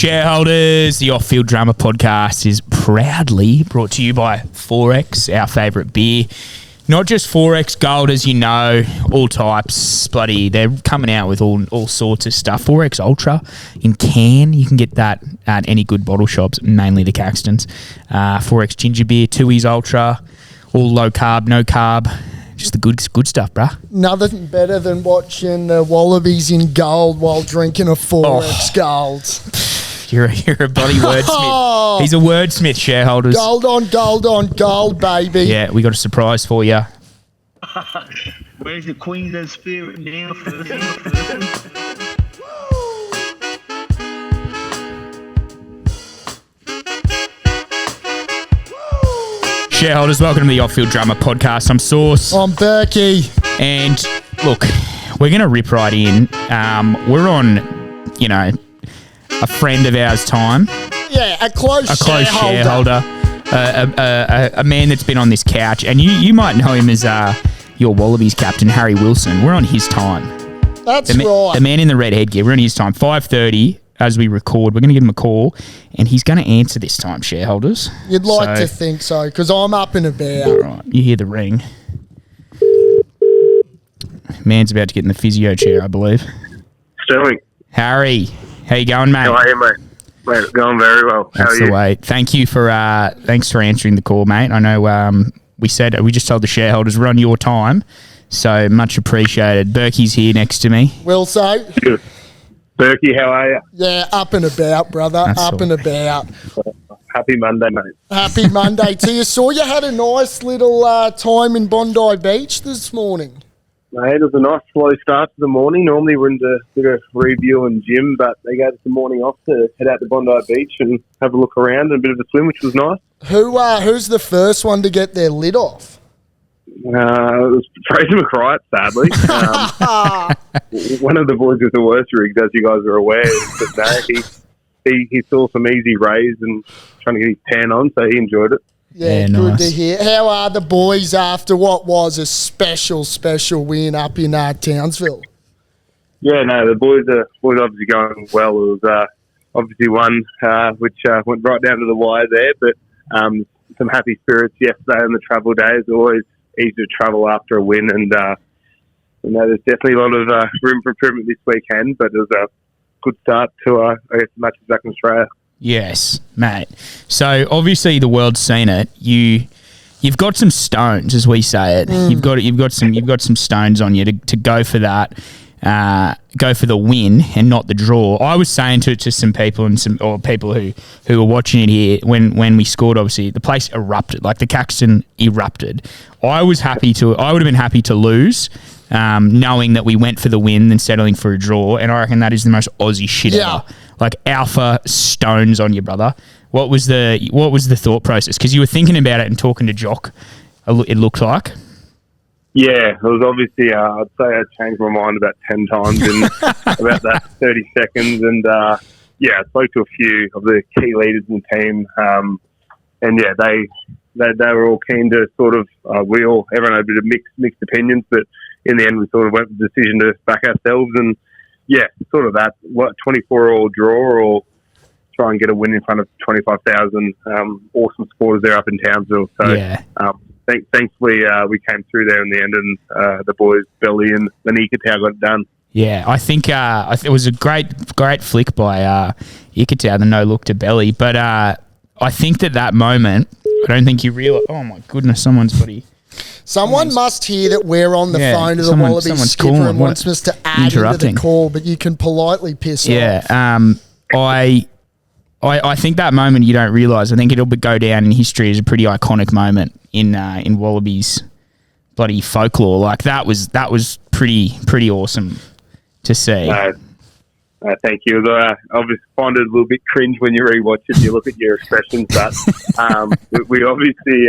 Shareholders, the Off-Field Drama podcast is proudly brought to you by Forex, our favourite beer. Not just Forex Gold, as you know, all types. They're coming out with all sorts of stuff. Forex Ultra in can, you can get that at any good bottle shops, mainly the Caxtons. Forex Ginger Beer, Tui's Ultra, all low carb, no carb. Just the good stuff, bruh. Nothing better than watching the Wallabies in gold while drinking a Forex Gold. You're a bloody wordsmith. He's a wordsmith, shareholders. Gold on gold on gold, baby. Yeah, we got a surprise for you. Where's the Queensland spirit now? Shareholders, welcome to the Off-Field Drama podcast. I'm Sauce. I'm Berkey. And look, we're going to rip right in. We're on, a friend of ours time. Yeah, a close shareholder. A man that's been on this couch. And you might know him as your Wallabies Captain Harry Wilson. We're on his time. That's right. The man in the red headgear. We're on his time. 5:30 as we record. We're going to give him a call. And he's going to answer this time, shareholders. You'd like to think so, because I'm up and about. All right, you hear the ring. Man's about to get in the physio chair, I believe. Sterling. Harry, how you going, mate? How are you, mate? Mate, going very well. How That's are you? the way. Thank you for thanks for answering the call, mate. I know we just told the shareholders we're on your time, so much appreciated. Berkey's here next to me. Wilso. Good. Berkey, how are you? Yeah, up and about, brother. That's up all. and about. Happy Monday, mate. Happy Monday to you. Saw you had a nice little time in Bondi Beach this morning. Mate, it was a nice slow start to the morning. Normally we're into a bit of review and gym, but they gave us the morning off to head out to Bondi Beach and have a look around and a bit of a swim, which was nice. Who's the first one to get their lid off? It was Fraser McRae, sadly. One of the boys with the worst rigs, as you guys are aware. But no, he saw some easy rays and trying to get his tan on, so he enjoyed it. Yeah, good nice to hear. How are the boys after what was a special win up in Townsville? Yeah, no, the boys are obviously going well. It was obviously one which went right down to the wire there, but some happy spirits yesterday on the travel day. It's always easy to travel after a win, and there's definitely a lot of room for improvement this weekend, but it was a good start to, I guess, the matches back in Australia. Yes, mate. So obviously the world's seen it. You've got some stones, as we say it. You've got some stones on you to go for that. Go for the win and not the draw. I was saying to some people or people who were watching it here when we scored. Obviously, the place erupted, like the Caxton erupted. I would have been happy to lose, knowing that we went for the win than settling for a draw. And I reckon that is the most Aussie shit ever. Like alpha stones on you, brother. What was the thought process? Because you were thinking about it and talking to Jock. It looked like. Yeah, it was obviously, I'd say I changed my mind about 10 times in about that 30 seconds. And, I spoke to a few of the key leaders in the team. And, yeah, they were all keen to sort of, everyone had a bit of mixed opinions, but in the end we sort of went with the decision to back ourselves. And, yeah, sort of that, 24-all draw or try and get a win in front of 25,000 awesome supporters there up in Townsville. So, yeah. Thankfully, we came through there in the end, and the boys, Belly and Ikitau, got it done. Yeah, I think it was a great flick by Ikitau, the no look to Belly. But I think that moment, I don't think you realise. Oh my goodness, someone's Someone must hear that we're on the phone to the Wallabies skipper and wants us to add into the call, but you can politely piss off. Yeah, I think that moment you don't realise. I think it'll go down in history as a pretty iconic moment in Wallabies bloody folklore. Like that was pretty awesome to see. Thank you. I obviously find it a little bit cringe when you rewatch it. You look at your expressions, but we obviously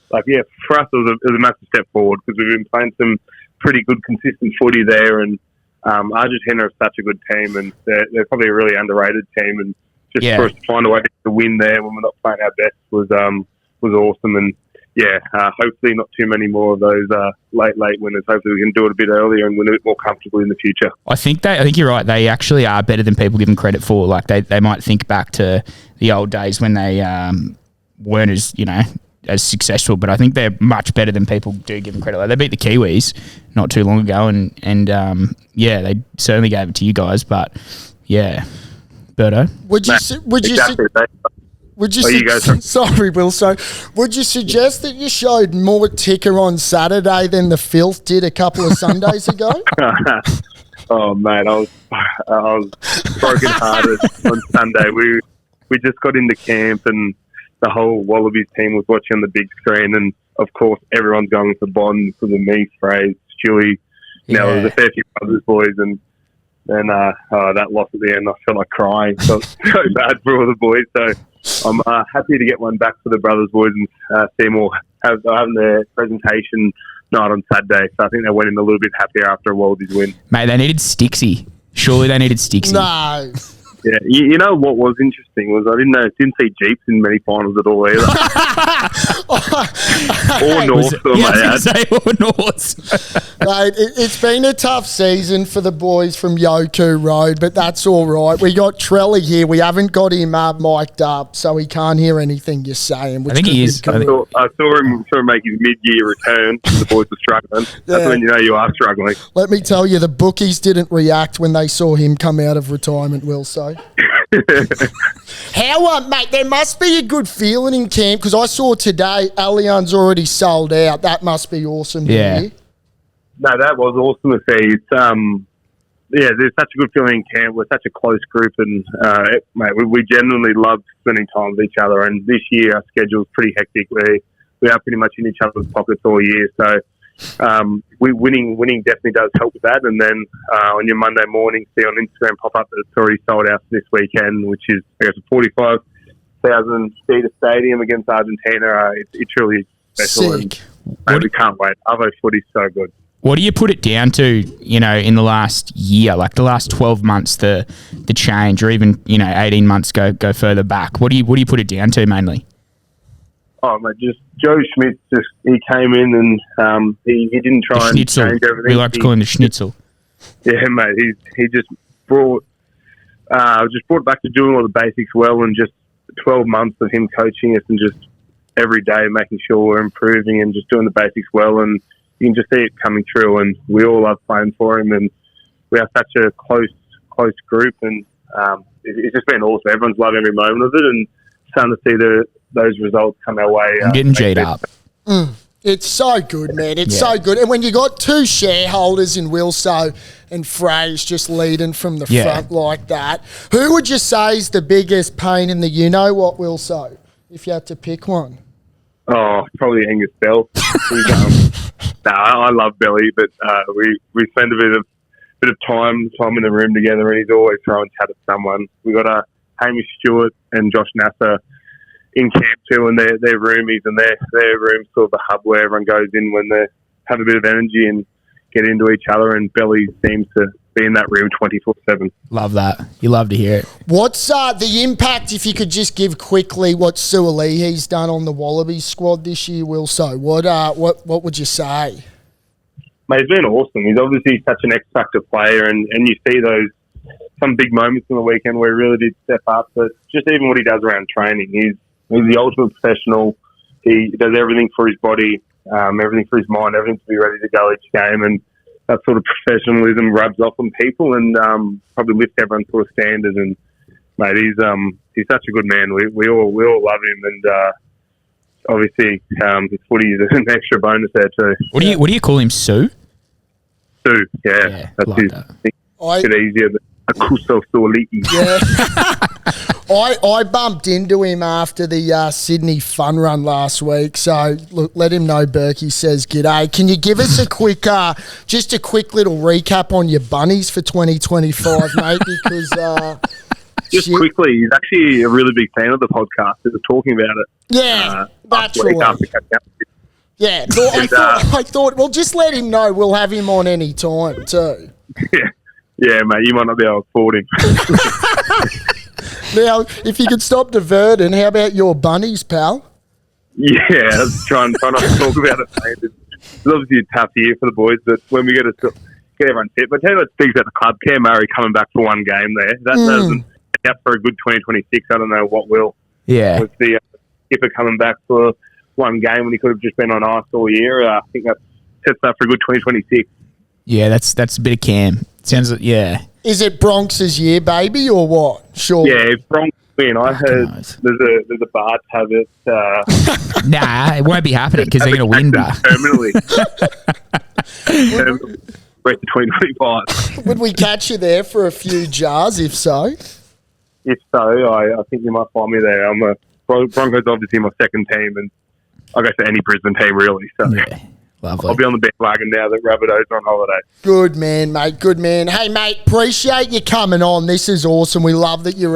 for us it was a massive step forward because we've been playing some pretty good consistent footy there, and Argentina are such a good team, and they're probably a really underrated team, and just for us to find a way to win there when we're not playing our best was awesome. And hopefully not too many more of those late winners. Hopefully we can do it a bit earlier and win a bit more comfortably in the future. I think you're right. They actually are better than people give them credit for. Like they might think back to the old days when they weren't as successful, but I think they're much better than people do give them credit. Like they beat the Kiwis not too long ago, and they certainly gave it to you guys. But yeah, Birdo, would you sorry, Wilso. Would you suggest that you showed more ticker on Saturday than the filth did a couple of Sundays ago? Oh mate, I was broken hearted on Sunday. We just got into camp and the whole Wallabies team was watching on the big screen, and of course everyone's going for Bond, for the me, Fraser, Stewie. Now there's a fair few Brothers boys, and then that loss at the end, I felt like crying. So bad for all the boys. So I'm happy to get one back for the Brothers boys and see them all having their presentation night on Saturday. So I think they went in a little bit happier after a Wallabies win. Mate, they needed Stixie. Surely they needed Stixie. No. Yeah, you know what was interesting was I didn't see Jeeps in many finals at all either. Or North. Or North. Mate, it's been a tough season for the boys from Yoku Road, but that's all right. We got Trelly here. We haven't got him mic'd up, so he can't hear anything you're saying. I think he is. I saw him make his mid-year return. The boys were struggling. That's when you know you are struggling. Let me tell you, the bookies didn't react when they saw him come out of retirement, Wilso. How, mate, there must be a good feeling in camp, because I saw today Allianz already sold out. That must be awesome to hear. No, that was awesome to see. It's, there's such a good feeling in camp. We're such a close group, and mate, we genuinely love spending time with each other. And this year our schedule's pretty hectic. We are pretty much in each other's pockets all year, so winning definitely does help with that. And then on your Monday morning, see on Instagram pop up that it's already sold out for this weekend, which is I guess a 45,000 seater stadium against Argentina. It truly is special. Sick. And we can't wait. Arvo footy's so good. What do you put it down to, in the last year, like the last 12 months, the change, or even, 18 months go further back? What do you put it down to mainly? Oh, mate, just Joe Schmidt, he came in and he didn't try and change everything. We like to call him the Schnitzel. Yeah, mate, he just brought it back to doing all the basics well, and just 12 months of him coaching us and just every day making sure we're improving and just doing the basics well, and you can just see it coming through, and we all love playing for him, and we are such a close group, and it's just been awesome. Everyone's loving every moment of it, and starting to see those results come our way. I'm getting G'd up. It's so good, man. It's so good. And when you got two shareholders in Wilso and Fraser just leading from the front like that, who would you say is the biggest pain in the you-know-what, Wilso, if you had to pick one? Oh, probably Angus Bell. I love Belly, but we spend a bit of time in the room together, and he's always throwing chat at someone. We got Hamish Stewart and Josh Nasser in camp too, and they're roomies, and their room's sort of the hub where everyone goes in when they have a bit of energy and get into each other, and Belly seems to be in that room 24/7. Love that. You love to hear it. What's the impact, if you could just give quickly what Sualihi's done on the Wallabies squad this year, Wilso? What would you say? Mate, he's been awesome. He's obviously such an X-factor player, and you see some big moments on the weekend where he really did step up, but just even what he does around training, he's the ultimate professional. He does everything for his body, everything for his mind, everything to be ready to go each game, and that sort of professionalism rubs off on people, and probably lifts everyone's sort of standards. And mate, he's such a good man. We all love him, and obviously his footy is an extra bonus there too. What do you call him, Sue? Sue, yeah, that's like his that. thing. A bit easier than Akuso Sualihi. Yeah. I bumped into him after the Sydney fun run last week. So, look, let him know Berkey says g'day. Can you give us a quick little recap on your bunnies for 2025, mate? Because... quickly, he's actually a really big fan of the podcast. He was talking about it. Yeah, naturally. Yeah, I thought, well, just let him know. We'll have him on any time too. Yeah, mate, you might not be able to afford him. Now, if you could stop diverting, how about your bunnies, pal? Yeah, I was trying not to talk about it, mate. It's obviously a tough year for the boys, but when we get everyone fit. But I tell you what speaks about the club, Cam Murray coming back for one game there. That doesn't out for a good 2026. I don't know what will. Yeah. With the skipper coming back for one game when he could have just been on ice all year, I think that sets up for a good 2026. Yeah, that's a bit of Cam. Sounds like, yeah. Is it Bronx' year, baby, or what? Sure. Yeah, if Bronx win, I heard there's a bar tab at... Nah, it won't be happening because they're going to win, bro. Permanently. Rest of 2025. Would we catch you there for a few jars, if so? If so, I think you might find me there. Broncos obviously my second team, and I go for any Brisbane team, really. So Yeah, lovely. I'll be on the bandwagon now that Rabbitohs are on holiday. Good man, mate. Good man. Hey, mate, appreciate you coming on. This is awesome. We love that you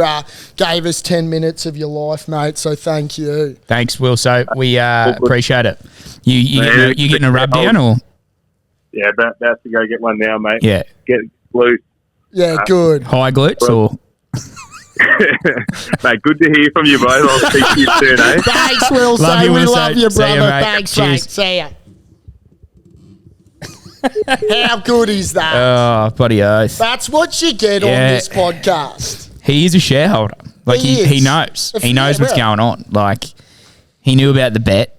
gave us 10 minutes of your life, mate, so thank you. Thanks, Wilso. We appreciate it. You getting a rub down or? Yeah, about to go get one now, mate. Yeah. Get loose. Yeah, good. High glutes or? Mate, good to hear from you both. I'll speak to you soon, eh? Thanks, Wilson. Love you, We Wilso. love you, See ya, brother. mate. Thanks, Cheers. mate. See ya. How good is that? Oh, bloody oath. That's what you get on Yeah. this podcast. He is a shareholder. Like, He he is. knows. He Yeah, knows what's well. going on. Like, he knew about the bet.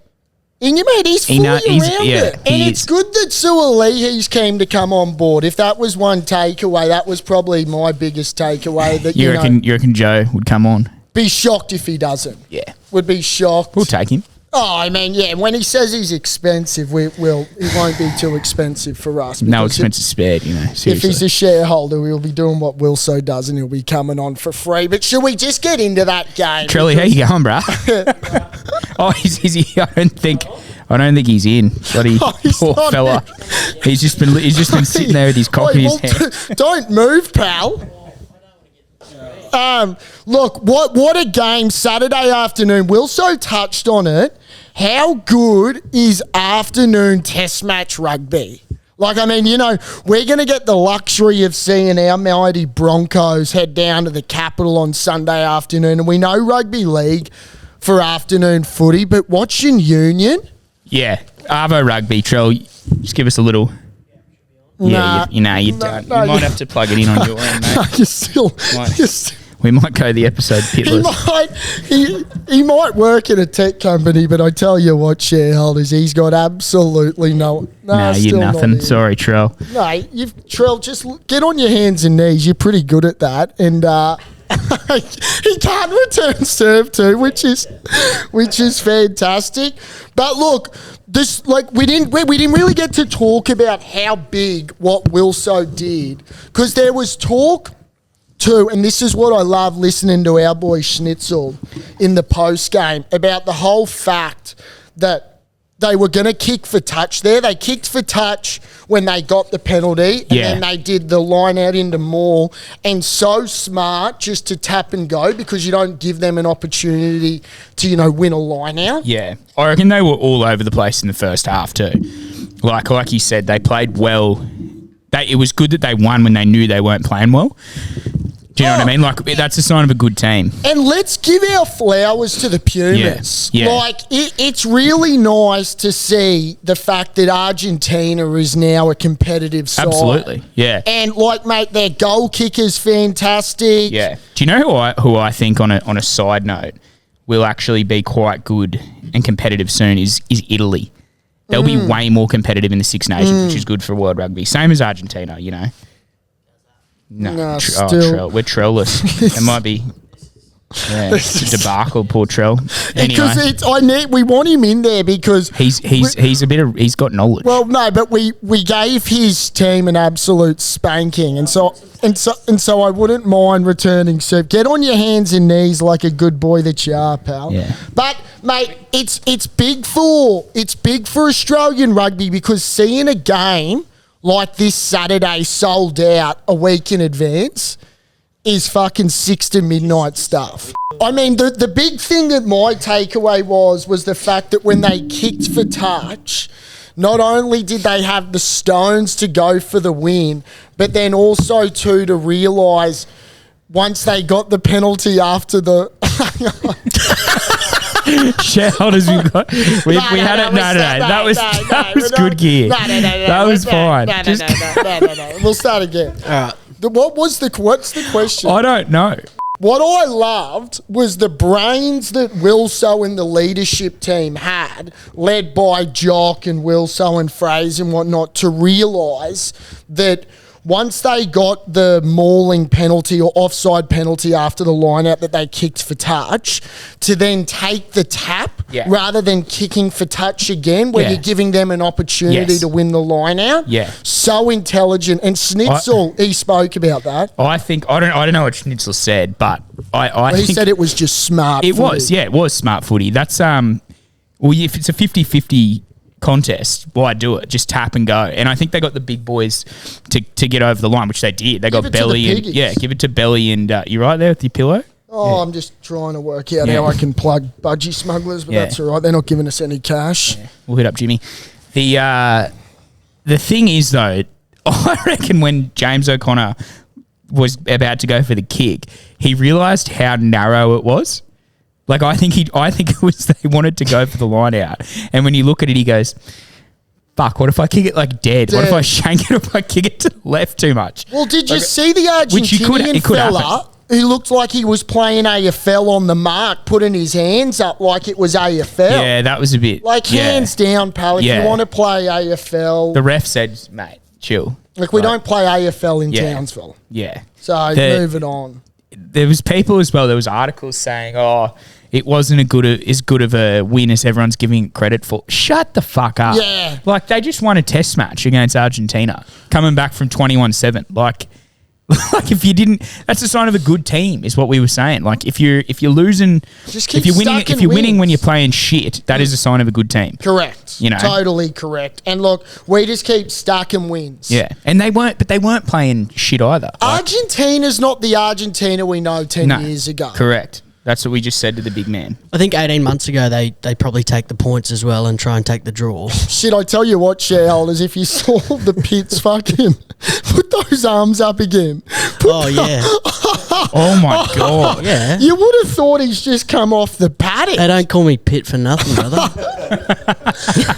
And you mate, he's fully around it. And he it's is. good that Suolihi's came to come on board. If that was one takeaway, that was probably my biggest takeaway. That You reckon Joe would come on? be shocked if he doesn't. Yeah. Would be shocked. We'll take him. Oh, I mean, yeah. When he says he's expensive, it won't be too expensive for us. No because expenses spared, seriously. If he's a shareholder, we'll be doing what Wilso does, and he'll be coming on for free. But should we just get into that game? Trelly, how you going, bruh? Oh, is he? I don't think he's in. Bloody he's poor not fella. He's just been sitting there with his cock in his hand. Don't move, pal. Look, what a game Saturday afternoon. Wilso touched on it. How good is afternoon test match rugby? Like, I mean, we're going to get the luxury of seeing our mighty Broncos head down to the capital on Sunday afternoon. And we know rugby league for afternoon footy, but watching Union... Yeah, Arvo Rugby, Trell, just give us a little... Nah. You don't. No, You might have to plug it in on your end, mate. You're still... We might go the episode pitless. He might work in a tech company, but I tell you what, shareholders, he's got absolutely no... Nah, you're still nothing. not in. Sorry, Trell. No, Trell, just get on your hands and knees. You're pretty good at that. And he can't return serve too, which is fantastic. But look, we didn't really get to talk about how big what Wilso did, because there was talk too, and this is what I love listening to our boy Schnitzel in the post game about the whole fact that they were going to kick for touch there. They kicked for touch when they got the penalty, and then they did the line out into maul, and so smart just to tap and go, because you don't give them an opportunity to, win a line out. Yeah. I reckon they were all over the place in the first half too. Like you said, they played well. It was good that they won when they knew they weren't playing well. Do you know what I mean? Like, that's a sign of a good team. And let's give our flowers to the Pumas. Yeah. Like, it's really nice to see the fact that Argentina is now a competitive side. Absolutely, yeah. And, mate, their goal kicker's fantastic. Yeah. Do you know who I think, on a side note, will actually be quite good and competitive soon is Italy. They'll be way more competitive in the Six Nations, which is good for World Rugby. Same as Argentina, No, still. We're Trell-less. It might be it's a debacle, poor Trell. Anyway, we want him in there because he's got knowledge. Well, no, but we gave his team an absolute spanking, and so I wouldn't mind returning. So get on your hands and knees like a good boy that you are, pal. Yeah. But mate, it's big for Australian rugby, because seeing a game like this Saturday sold out a week in advance is fucking 6 to midnight stuff. I mean, the big thing that my takeaway was the fact that when they kicked for touch, not only did they have the stones to go for the win, but then also too to realise once they got the penalty after the... Shareholders, we had it. No. That was good gear. That was fine. No. We'll start again. What's the question? I don't know. What I loved was the brains that Wilso and the leadership team had, led by Jock and Wilso and Fraser and whatnot, to realise that once they got the mauling penalty or offside penalty after the line-out that they kicked for touch, to then take the tap rather than kicking for touch again, where you're giving them an opportunity to win the line-out. Yeah. So intelligent. And Schnitzel, he spoke about that. I don't know what Schnitzel said, but I he think said it was just smart it footy. it was smart footy. That's well, if it's a 50-50 contest, why do it? Just tap and go. And I think they got the big boys to get over the line, which they did. They got Belly and give it to Belly and you right there with your pillow? Oh, I'm just trying to work out how I can plug budgie smugglers, but that's all right. They're not giving us any cash. Yeah. We'll hit up Jimmy. The thing is though, I reckon when James O'Connor was about to go for the kick, he realised how narrow it was. Like I think it was they wanted to go for the line out, and when you look at it, he goes, "Fuck! What if I kick it like dead? What if I shank it? If I kick it to the left too much?" Well, did you see the Argentinian fella who looked like he was playing AFL on the mark, putting his hands up like it was AFL? Yeah, that was a bit hands down, pal. If you want to play AFL, the ref said, "Mate, chill." Like we don't play AFL in Townsville. Yeah. So moving on. There was people as well. There was articles saying, "Oh, it wasn't as good of a win as everyone's giving it credit for." Shut the fuck up. Yeah. Like, they just won a test match against Argentina, coming back from 21-7. Like if you didn't, that's a sign of a good team, is what we were saying. Like, if you're losing, just keep if you're winning when you're playing shit, that is a sign of a good team. Correct. You know? Totally correct. And look, we just keep stacking wins. Yeah. And they weren't playing shit either. Argentina's not the Argentina we know 10 years ago. Correct. That's what we just said to the big man. I think 18 months ago they probably take the points as well and try and take the draw. Shit, I tell you what, shareholders, if you saw the Pits fucking put those arms up again. Oh my God. Yeah. You would have thought he's just come off the paddock. They don't call me Pit for nothing, brother.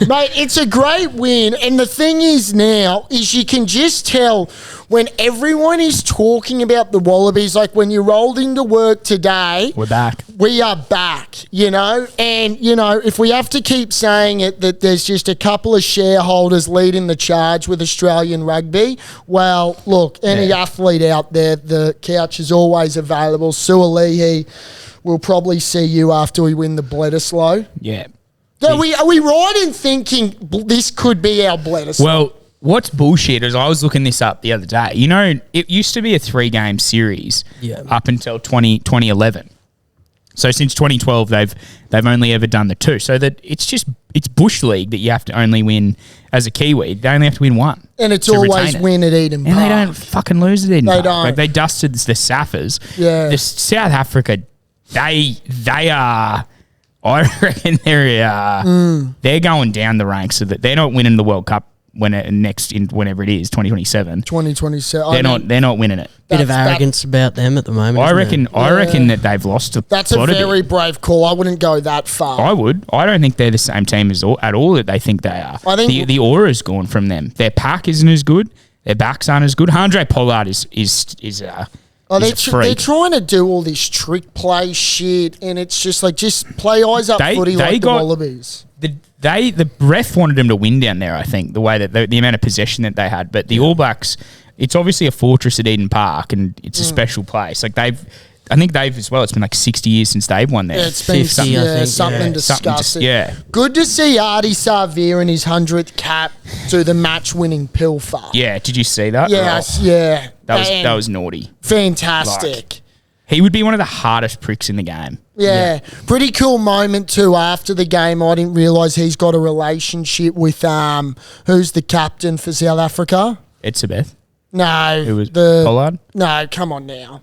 Mate, it's a great win. And the thing is now is you can just tell when everyone is talking about the Wallabies, like when you rolled into work today. We're back. We are back, you know. And, you know, if we have to keep saying it that there's just a couple of shareholders leading the charge with Australian rugby, well, look, any athlete out there, the couch is always available. Sualihi will probably see you after we win the Bledisloe. Yeah. Are we right in thinking this could be our Bledisloe? Well, what's bullshit is I was looking this up the other day. You know, it used to be a 3-game series up until 2011. So since 2012, they've only ever done the 2. So that it's bush league that you have to only win as a Kiwi. They only have to win 1. And it's always win at Eden Park. And they don't fucking lose at Eden Park. They don't. Like, they dusted the Saffers. Yeah. The South Africa, they are... I reckon they're going down the ranks so that they're not winning the World Cup whenever it is 2027. 2027. They're not winning it. Bit of arrogance about them at the moment. I reckon that they've lost a That's a very brave call. I wouldn't go that far. I would. I don't think they're the same team at all that they think they are. I think the aura's gone from them. Their pack isn't as good. Their backs aren't as good. Andre Pollard is they're trying to do all this trick play shit, and it's just like, just play eyes up footy like the Wallabies. The ref wanted them to win down there, I think, the way that the amount of possession that they had. But the All Blacks, it's obviously a fortress at Eden Park, and it's a special place. Like I think they've as well. It's been like 60 years since they've won there. Yeah, it's been something disgusting. Good to see Artie Savir in his 100th cap do the match-winning pilfer. Yeah, did you see that? Yes, yeah. That was naughty. Fantastic. Like, he would be one of the hardest pricks in the game. Yeah. Pretty cool moment too after the game. I didn't realise he's got a relationship with who's the captain for South Africa? Etzebeth. No. Who was Pollard? No, come on now.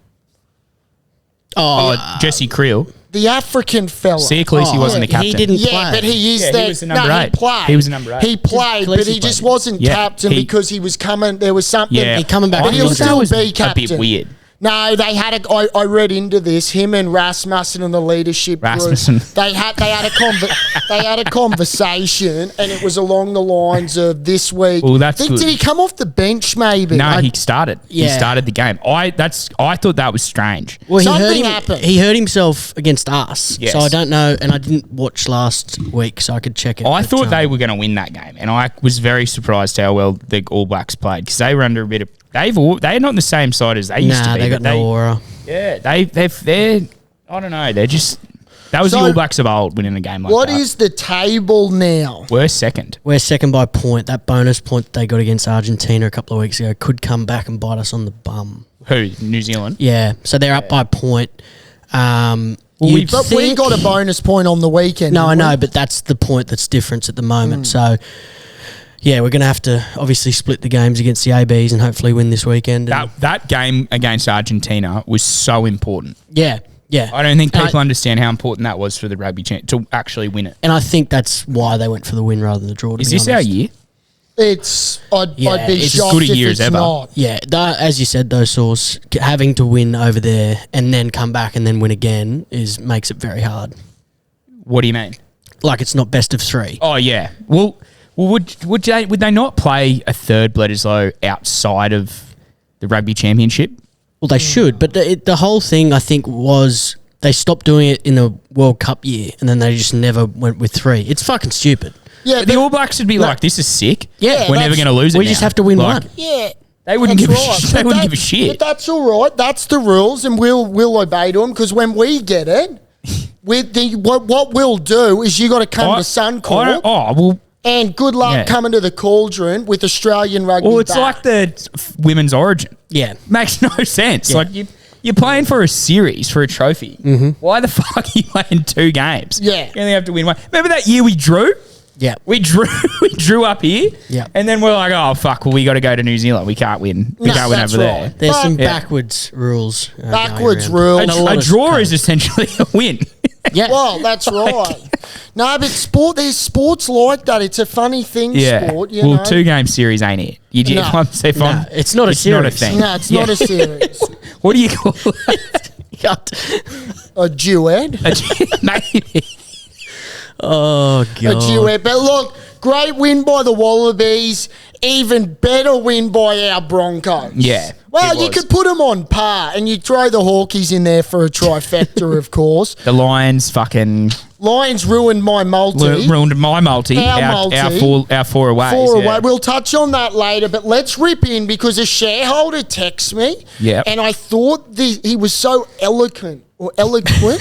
Jesse Creel. The African fella. Siaklisi wasn't the captain. He didn't play. Yeah, but he is he was the number 8. He played. He was the number 8. He played, but he just wasn't captain because he was coming. There was something. He coming back. But he'll still be captain. A bit weird. No, they had I read into this. Him and Rasmussen and the leadership Rasmussen. group. They had a conversation, and it was along the lines of this week. Well, that's good. Did he come off the bench? Maybe. No, he started. He Yeah. started the game. I thought that was strange. Well, Something happened. He hurt himself against us, Yes. so I don't know. And I didn't watch last week, so I could check it. I but, thought they were going to win that game, and I was very surprised how well the All Blacks played because they were under a bit of. They're not on the same side as they used to be. they got but no aura. Yeah, they're. I don't know. They're just. That was So, the All Blacks of old winning a game like What that. is the table now? We're second. We're second by point. That bonus point that they got against Argentina a couple of weeks ago could come back and bite us on the bum. Who? New Zealand. Yeah, so they're up by a point. You'd But we think- got a bonus point on the weekend. No, I didn't we? know, but that's the point that's difference at the moment. So, yeah, we're going to have to obviously split the games against the ABs and hopefully win this weekend. And That game against Argentina was so important. yeah. I don't think people understand how important that was for the rugby to actually win it. And I think that's why they went for the win rather than the draw. to Is be this our honest. year? I'd be it's as shocked good a if year it's as ever. not. Yeah, as you said, though, Source, having to win over there and then come back and then win again makes it very hard. What do you mean? Like it's not best of three. Oh yeah. Well, would they not play a third Bledisloe outside of the rugby championship? Well, they should, but the whole thing I think was they stopped doing it in the World Cup year and then they just never went with three. It's fucking stupid. Yeah, But the All Blacks would be like, "This is sick. Yeah, we're never that's- going to lose it. We now." just have to win one. yeah. They wouldn't That's give a right. shit. They But wouldn't give a But shit. that's all right. That's the rules, and we'll obey them. Because when we get it, what we'll do is you got to come to Suncorp, well, and good luck Yeah. coming to the Cauldron with Australian rugby. it's back. like the women's Origin. Yeah. Makes no sense. Yeah. Like you're playing for a series for a trophy. Mm-hmm. Why the fuck are you playing 2 games? Yeah. You only have to win one. Remember that year we drew? Yeah. We drew up here. Yeah. And then we're like, oh fuck, well we got to go to New Zealand. We can't win. We No, can't win that's over right. there. There's But- some Yeah. backwards rules. Going Backwards around. rules. And lot A of draw colours. is essentially a win. Yeah. Well, that's right. No, but there's sports like that. It's a funny thing, sport. You well, know? 2-game series ain't it? You No. No, it's not a Not a series. thing. No, it's not a series. What do you call it? A duet. Maybe. Oh, A God. duet. But look, great win by the Wallabies. Even better win by our Broncos. Yeah, Well, it you was. could put them on par, and you throw the Hawkies in there for a trifecta, of course. The Lions fucking Lions ruined my multi. ruined my multi. Our multi. Our four aways. Four yeah. away. We'll touch on that later, but let's rip in because a shareholder texted me, Yep. and I thought he was so eloquent. Eloquent.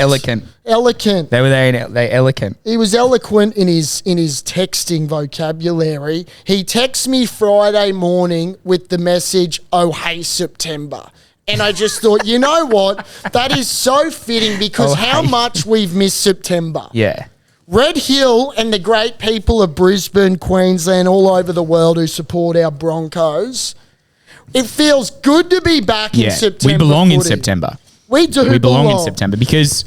Eloquent. They were there. They eloquent. He was eloquent in his texting vocabulary. He texts me Friday morning with the message, "Oh hey September," and I just thought, you know what, that is so fitting because Oh, how hey. much we've missed September. Yeah. Red Hill and the great people of Brisbane, Queensland, all over the world who support our Broncos. It feels good to be back in Yeah. September. We belong in footy. September. We do. We belong in September because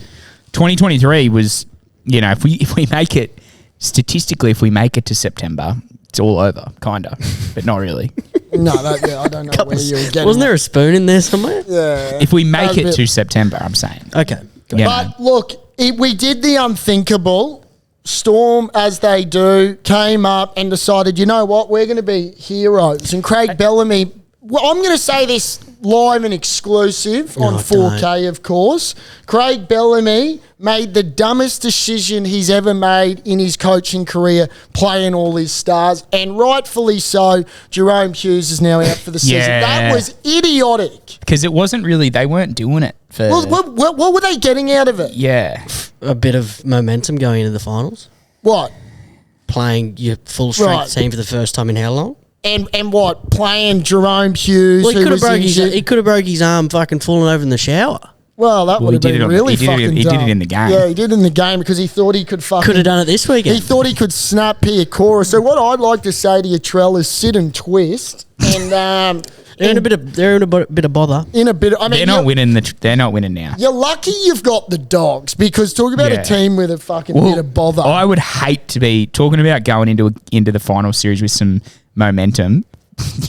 2023 was, if we make it statistically, if we make it to September, it's all over, kinda, but not really. No, I don't know where you were getting. Wasn't there a spoon in there somewhere? Yeah. If we make That was a it bit- to September, I'm saying. Okay. Yeah, But man. look, we did the unthinkable. Storm, as they do, came up and decided, you know what, we're going to be heroes. And Craig Bellamy, well, I'm going to say this live and exclusive on 4K, of course. Craig Bellamy made the dumbest decision he's ever made in his coaching career, playing all his stars, and rightfully so. Jerome Hughes is now out for the season. Yeah. That was idiotic. Because it wasn't really, they weren't doing it for. Well, what were they getting out of it? yeah. A bit of momentum going into the finals. What? Playing your full strength Right. team for the first time in how long? And what? Playing Jerome Hughes, Well, he who could have was broke his. injured? He could have broke his arm, fucking falling over in the shower. Well, that would have he did been it on- really he did it- fucking he did it dumb. in the game. Yeah, he did in the game because he thought he could fucking. Could have done it this weekend. He thought he could snap Piacora. So what I'd like to say to you, Trell, is sit and twist. And They're in a bit of bother. in a bit. I mean, They're not winning. They're not winning now. You're lucky you've got the Dogs because talk about Yeah. a team with a fucking bit of bother. I would hate to be talking about going into the final series with some momentum.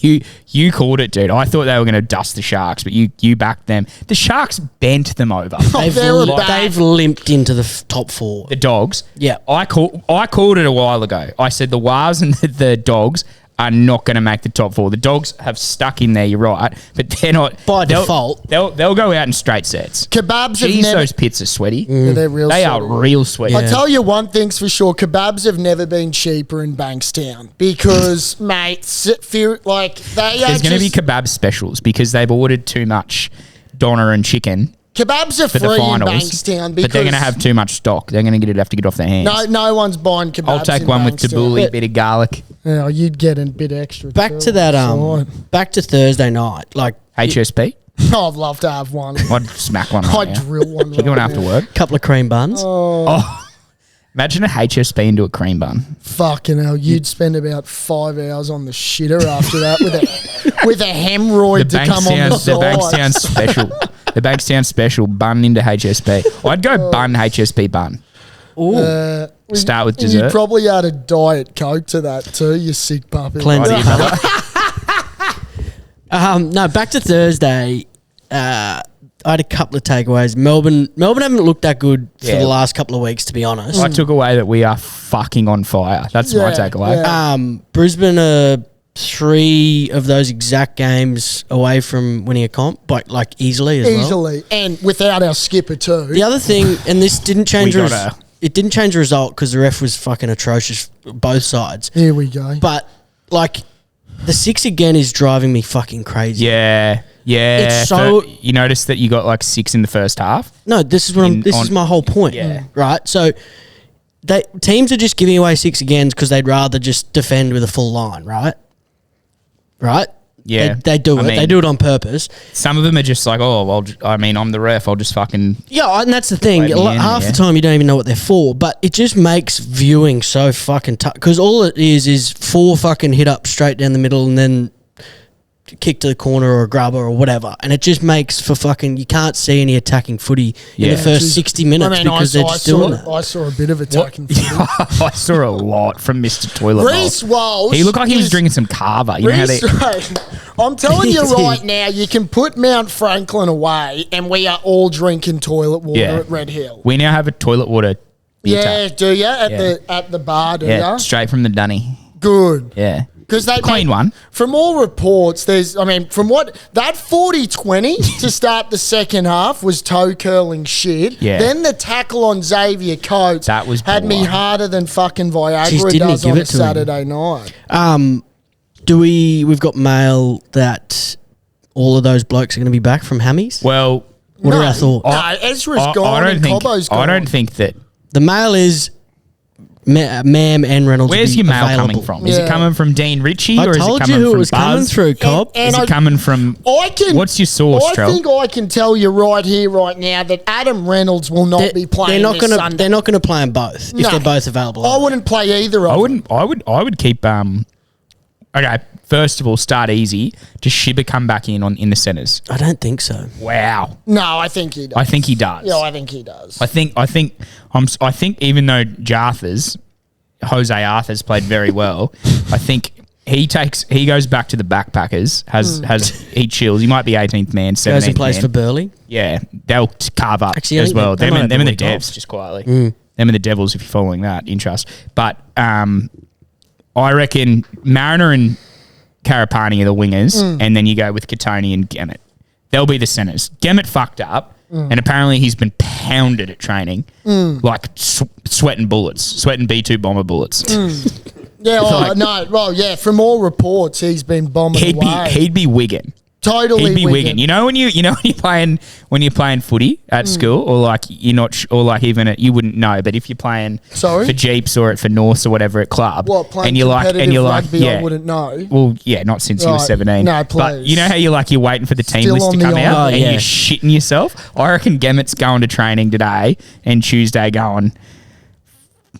You called it, dude. I thought they were going to dust the Sharks, but you backed them. The Sharks bent them over. They've limped into the top 4. The Dogs. Yeah. I called it a while ago. I said the Wars and the Dogs are not going to make the top 4. The Dogs have stuck in there, you're right, but they're not. By default. They'll go out in straight sets. Kebabs have Jeez, never... those pits are sweety. Yeah, they're real They sweaty. are real sweaty. I tell you one thing's for sure, kebabs have never been cheaper in Bankstown because, mate, they There's are going to be kebab specials because they've ordered too much doner and chicken kebabs are for the free in finals, Bankstown because but they're going to have too much stock. They're going to have to get off their hands. no one's buying kebabs. I'll take in one with Bankstown. tabbouleh, bit of garlic. Yeah, you'd get a bit extra. Back too. to that. Fine. Back to Thursday night. Like HSP. I'd love to have one. I'd smack one. Right I'd now. drill one. You're going right after now. work. couple of cream buns. Oh, imagine a HSP into a cream bun. Fucking hell, you'd spend about 5 hours on the shitter after that with a hemorrhoid to come on the side. The Bankstown special. The Bankstown special bun into HSP. I'd go bun HSP bun. Ooh. Start with You dessert. probably add a Diet Coke to that too, you sick puppy. Cleanse Right, it. brother. No, back to Thursday. I had a couple of takeaways. Melbourne haven't looked that good for Yeah. the last couple of weeks, to be honest. I took away that we are fucking on fire. That's my Yeah, takeaway. yeah. Brisbane are 3 of those exact games away from winning a comp, but like easily as well. Easily. And without our skipper too. The other thing, and this didn't change We got it didn't change the result because the ref was fucking atrocious both sides. Here we go. But like the 6 again is driving me fucking crazy. Yeah. It's so- you noticed that you got like 6 in the first half? No, this is is my whole point. Yeah. Right. So teams are just giving away 6 agains because they'd rather just defend with a full line. Right. Right. Yeah. They do I it. mean- They do it on purpose. Some of them are just like, oh, well, I'm the ref. I'll just fucking... Yeah, and that's the thing. Let me in, Half yeah. the time you don't even know what they're for, but it just makes viewing so fucking tough. Because all it is 4 fucking hit up straight down the middle and then kick to the corner or a grubber or whatever. And it just makes for fucking... You can't see any attacking footy in Yeah. the first 60 minutes because they're just doing that. I saw a bit of attacking footy. I saw a lot from Mr. Toilet Bowl. Reece Walsh. He looked like he was is- drinking some Carver. You know how they... Reece- I'm telling you right now, you can put Mount Franklin away and we are all drinking toilet water Yeah. at Red Hill. We now have a toilet water beer Yeah, tap. do you? Yeah. At the bar, do Yeah, you? straight from the dunny. Good. Yeah. Because they Clean one. From all reports, from what that 40-20 to start the second half was toe curling shit. Yeah. Then the tackle on Xavier Coates That was had me borderline. harder than fucking Viagra Jeez, didn't he does give on it a to him? Saturday night. We've got mail that all of those blokes are going to be back from Hammies? Well, What are our thoughts? No, Ezra's gone and Cobbo's gone. I don't think that... The mail is Mam and Reynolds. Where's will your be mail available. coming from? Is Yeah. it coming from Dean Ritchie I or is it told coming you who from it was coming Buzz? through, Cobb. And Is I- it coming from... What's your source, I Trell? think I can tell you right here, right now, that Adam Reynolds will not be playing They're not this going to. Sunday. They're not going to play them both if No. they're both available. I wouldn't play either of them. I would keep... Okay, first of all, start easy. Does Shibba come back in the centres? I don't think so. Wow. No, I think he does. I think he does. Yeah, I think he does. I think even though Jose Arthur's played very well, I think he goes back to the backpackers, he chills. He might be 18th man, 17th Goes and plays man. for Burley. Yeah, they'll carve up Actually, I as think well. they might Them have and the the week Devs, off. just quietly. Them and the Devils, if you're following that interest. But I reckon Mariner and Karapani are the wingers, and then you go with Katoni and Gemmett. They'll be the centres. Gemmett fucked up, and apparently he's been pounded at training, like sweating B-2 bomber bullets. Yeah, no, well, yeah. From all reports, he's been bombing away. He'd be Wigan. Totally, He'd be Wigan. You know when you're playing footy at school, or like you're not, or like even you wouldn't know, but if you're playing Sorry? for Jeeps or for Norths or whatever at club, What, playing and you're like, competitive rugby, yeah, I wouldn't know. Well, yeah, not since you were Right. 17. No, But please. you know how you're waiting for the team Still list on to the come out island. and Yeah. you're shitting yourself. I reckon Gemmett's going to training today and Tuesday going.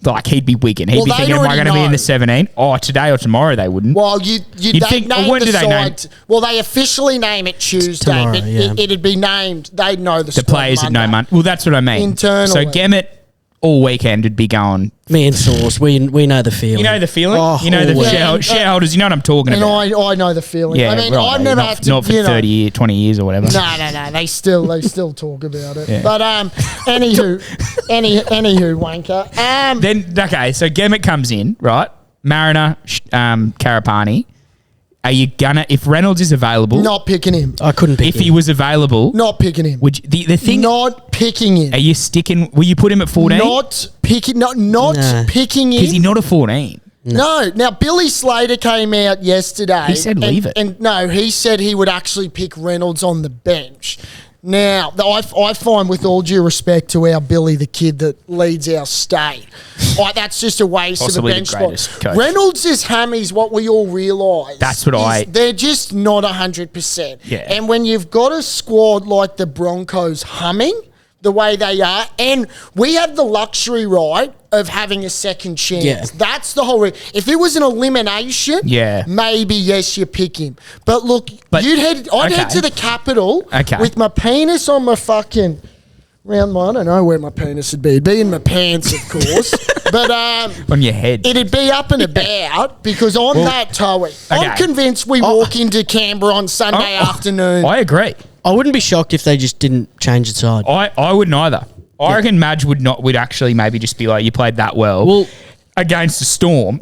Like he'd be Wigan. He'd Well, be they'd thinking, "Am I already going to be in know. the 17? Oh, today or tomorrow they wouldn't." Well, they think- named when the do they name- side. Well, they officially name it Tuesday. Tomorrow, but yeah. it'd be named. They'd know the The players that know Monday. money. Well, that's what I mean. Internally. So Gemmett, all weekend would be going. Me and Sauce, we know the feeling. You know the feeling. Oh, you know the always. shareholders. You know what I'm talking And about. I know the feeling. Yeah, I mean, right, I've never not, had to, not for 30 years, 20 years or whatever. No. They still talk about it. Yeah. But anywho, wanker. Then okay, so Gemmitt comes in, right? Mariner, Karapani. Are you gonna if Reynolds is available? Not picking him. I couldn't pick If him. he was available, Not picking him. would you, the thing? Not picking him. Are you sticking? Will you put him at 14? Not picking. Not Nah. picking Is he him. not a 14? No. Now Billy Slater came out yesterday. He said leave it. And no, he said he would actually pick Reynolds on the bench. Now, I find, with all due respect to our Billy, the kid that leads our state, that's just a waste Possibly of a the bench greatest spot. coach. Reynolds' hammies, what we all realise. That's what They're just not 100%. Yeah. And when you've got a squad like the Broncos humming the way they are, and we have the luxury, right, of having a second chance. Yeah. That's the whole. If it was an elimination, Yeah. maybe yes, you pick him. But look, But- I'd head okay. to the Capitol Okay. with my penis on my fucking round. I don't know where my penis would be. It'd be in my pants, of course. But On your head. it'd be up and about because I'm that toey. I'm okay. convinced we walk into Canberra on Sunday afternoon. I agree. I wouldn't be shocked if they just didn't change the side. I wouldn't either. I reckon Madge would actually maybe just be like, you played that well against the Storm,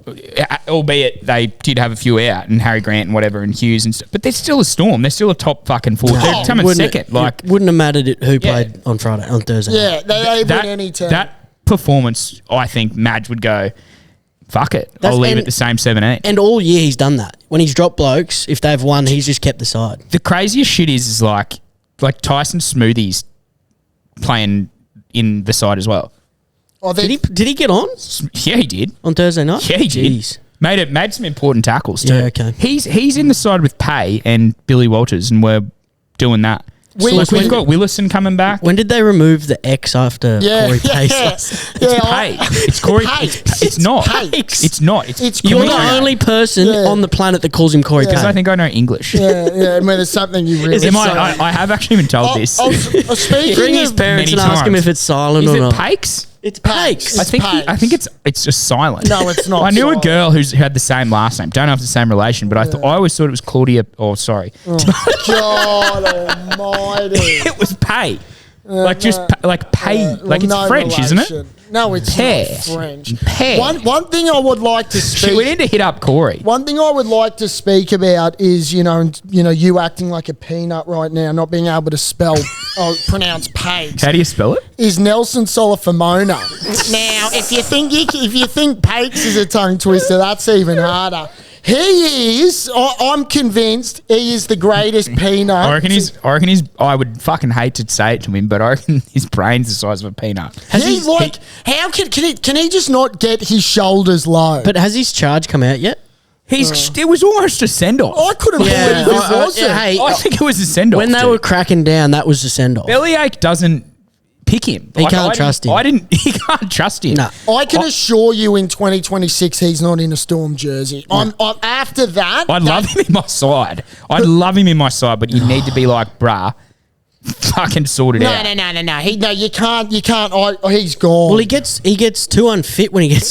albeit they did have a few out and Harry Grant and whatever and Hughes and stuff. But they're still a Storm. They're still a top fucking four. They're coming Wouldn't second. it wouldn't have mattered who played on Thursday. Yeah, they win any time. that performance, I think Madge would go, fuck it. I'll leave it the same 17. And all year he's done that. When he's dropped blokes, if they've won, he's just kept the side. The craziest shit is like Tyson Smoothies playing in the side as well. Oh, Did he get on Yeah, he did. Thursday night? Yeah, he did. Jeez. Made some important tackles too. Yeah, okay. He's in the side with Pay and Billy Walters, and we're doing that. We've got Willison coming back. When did they remove the X after Corey Pace? It's Pay. It's Corey. It's not. Pakes. It's not. It's You're Corey. the only person Yeah. on the planet that calls him Corey because Pace. I think I know English. Yeah, I mean, there's something you really I have actually been told this. Speaking Ring his of, parents Many and ask him times. if it's silent Is or it not. Pakes? It's Pakes. I think it's just silent. No, it's not I knew silent. a girl who had the same last name. Don't know if it's the same relation, but I always thought it was Claudia. Oh, sorry, God Almighty. it was Pay. Like pay. Like it's no French, relation. isn't it? No, it's Pear. not French. Pear. One thing I would like to We need speak. to hit up Corey. One thing I would like to speak about is you acting like a peanut right now, not being able to spell or pronounce Pakes. How do you spell it? Is Nelson Solifamona. Now, if you think Pakes is a tongue twister, that's even harder. He is. I'm convinced he is the greatest peanut. I reckon he's. I would fucking hate to say it to him, but I reckon his brain's the size of a peanut. How can he just not get his shoulders low? But has his charge come out yet? It was almost a send off. I couldn't believe it wasn't. hey, I think it was a send off. when they were cracking down, that was the send off. Bellyache doesn't pick him. He can't trust him. He can't trust him. No. I can assure you, in 2026, he's not in a Storm jersey. I'm after that. I'd love him in my side. But you need to be like, bruh, fucking sort it out. No. You can't. He's gone. Well, he gets too unfit when he's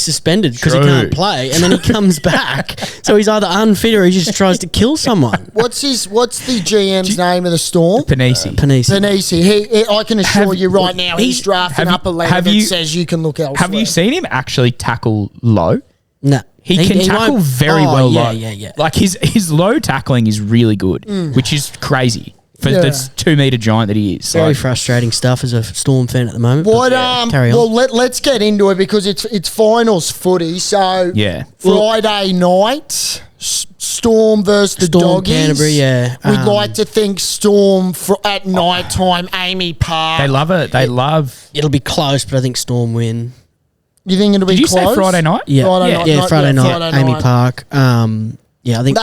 suspended because he True. can't play, and then he comes back. So he's either unfit or he just tries to kill someone. What's the GM's name of the Storm? Panisi. Panisi. I can assure you right now, he's drafting up a letter that says you can look elsewhere. Have you seen him actually tackle low? No. He can tackle won't- very well low. Yeah. Like his low tackling is really good, which is crazy for this 2 meter giant that he is. Very Like, frustrating stuff as a Storm fan at the moment. What? but carry on. Well, let's get into it because it's finals footy. So Yeah. Friday night, Storm versus the Storm, Doggies. Canterbury, yeah. We'd like to think Storm at night time, Amy Park. they love it. They love. It'll be close, but I think Storm win. You think it'll be Did you close? say Friday night? Yeah, Friday night, Friday night. Friday Amy night. Park. Yeah, I think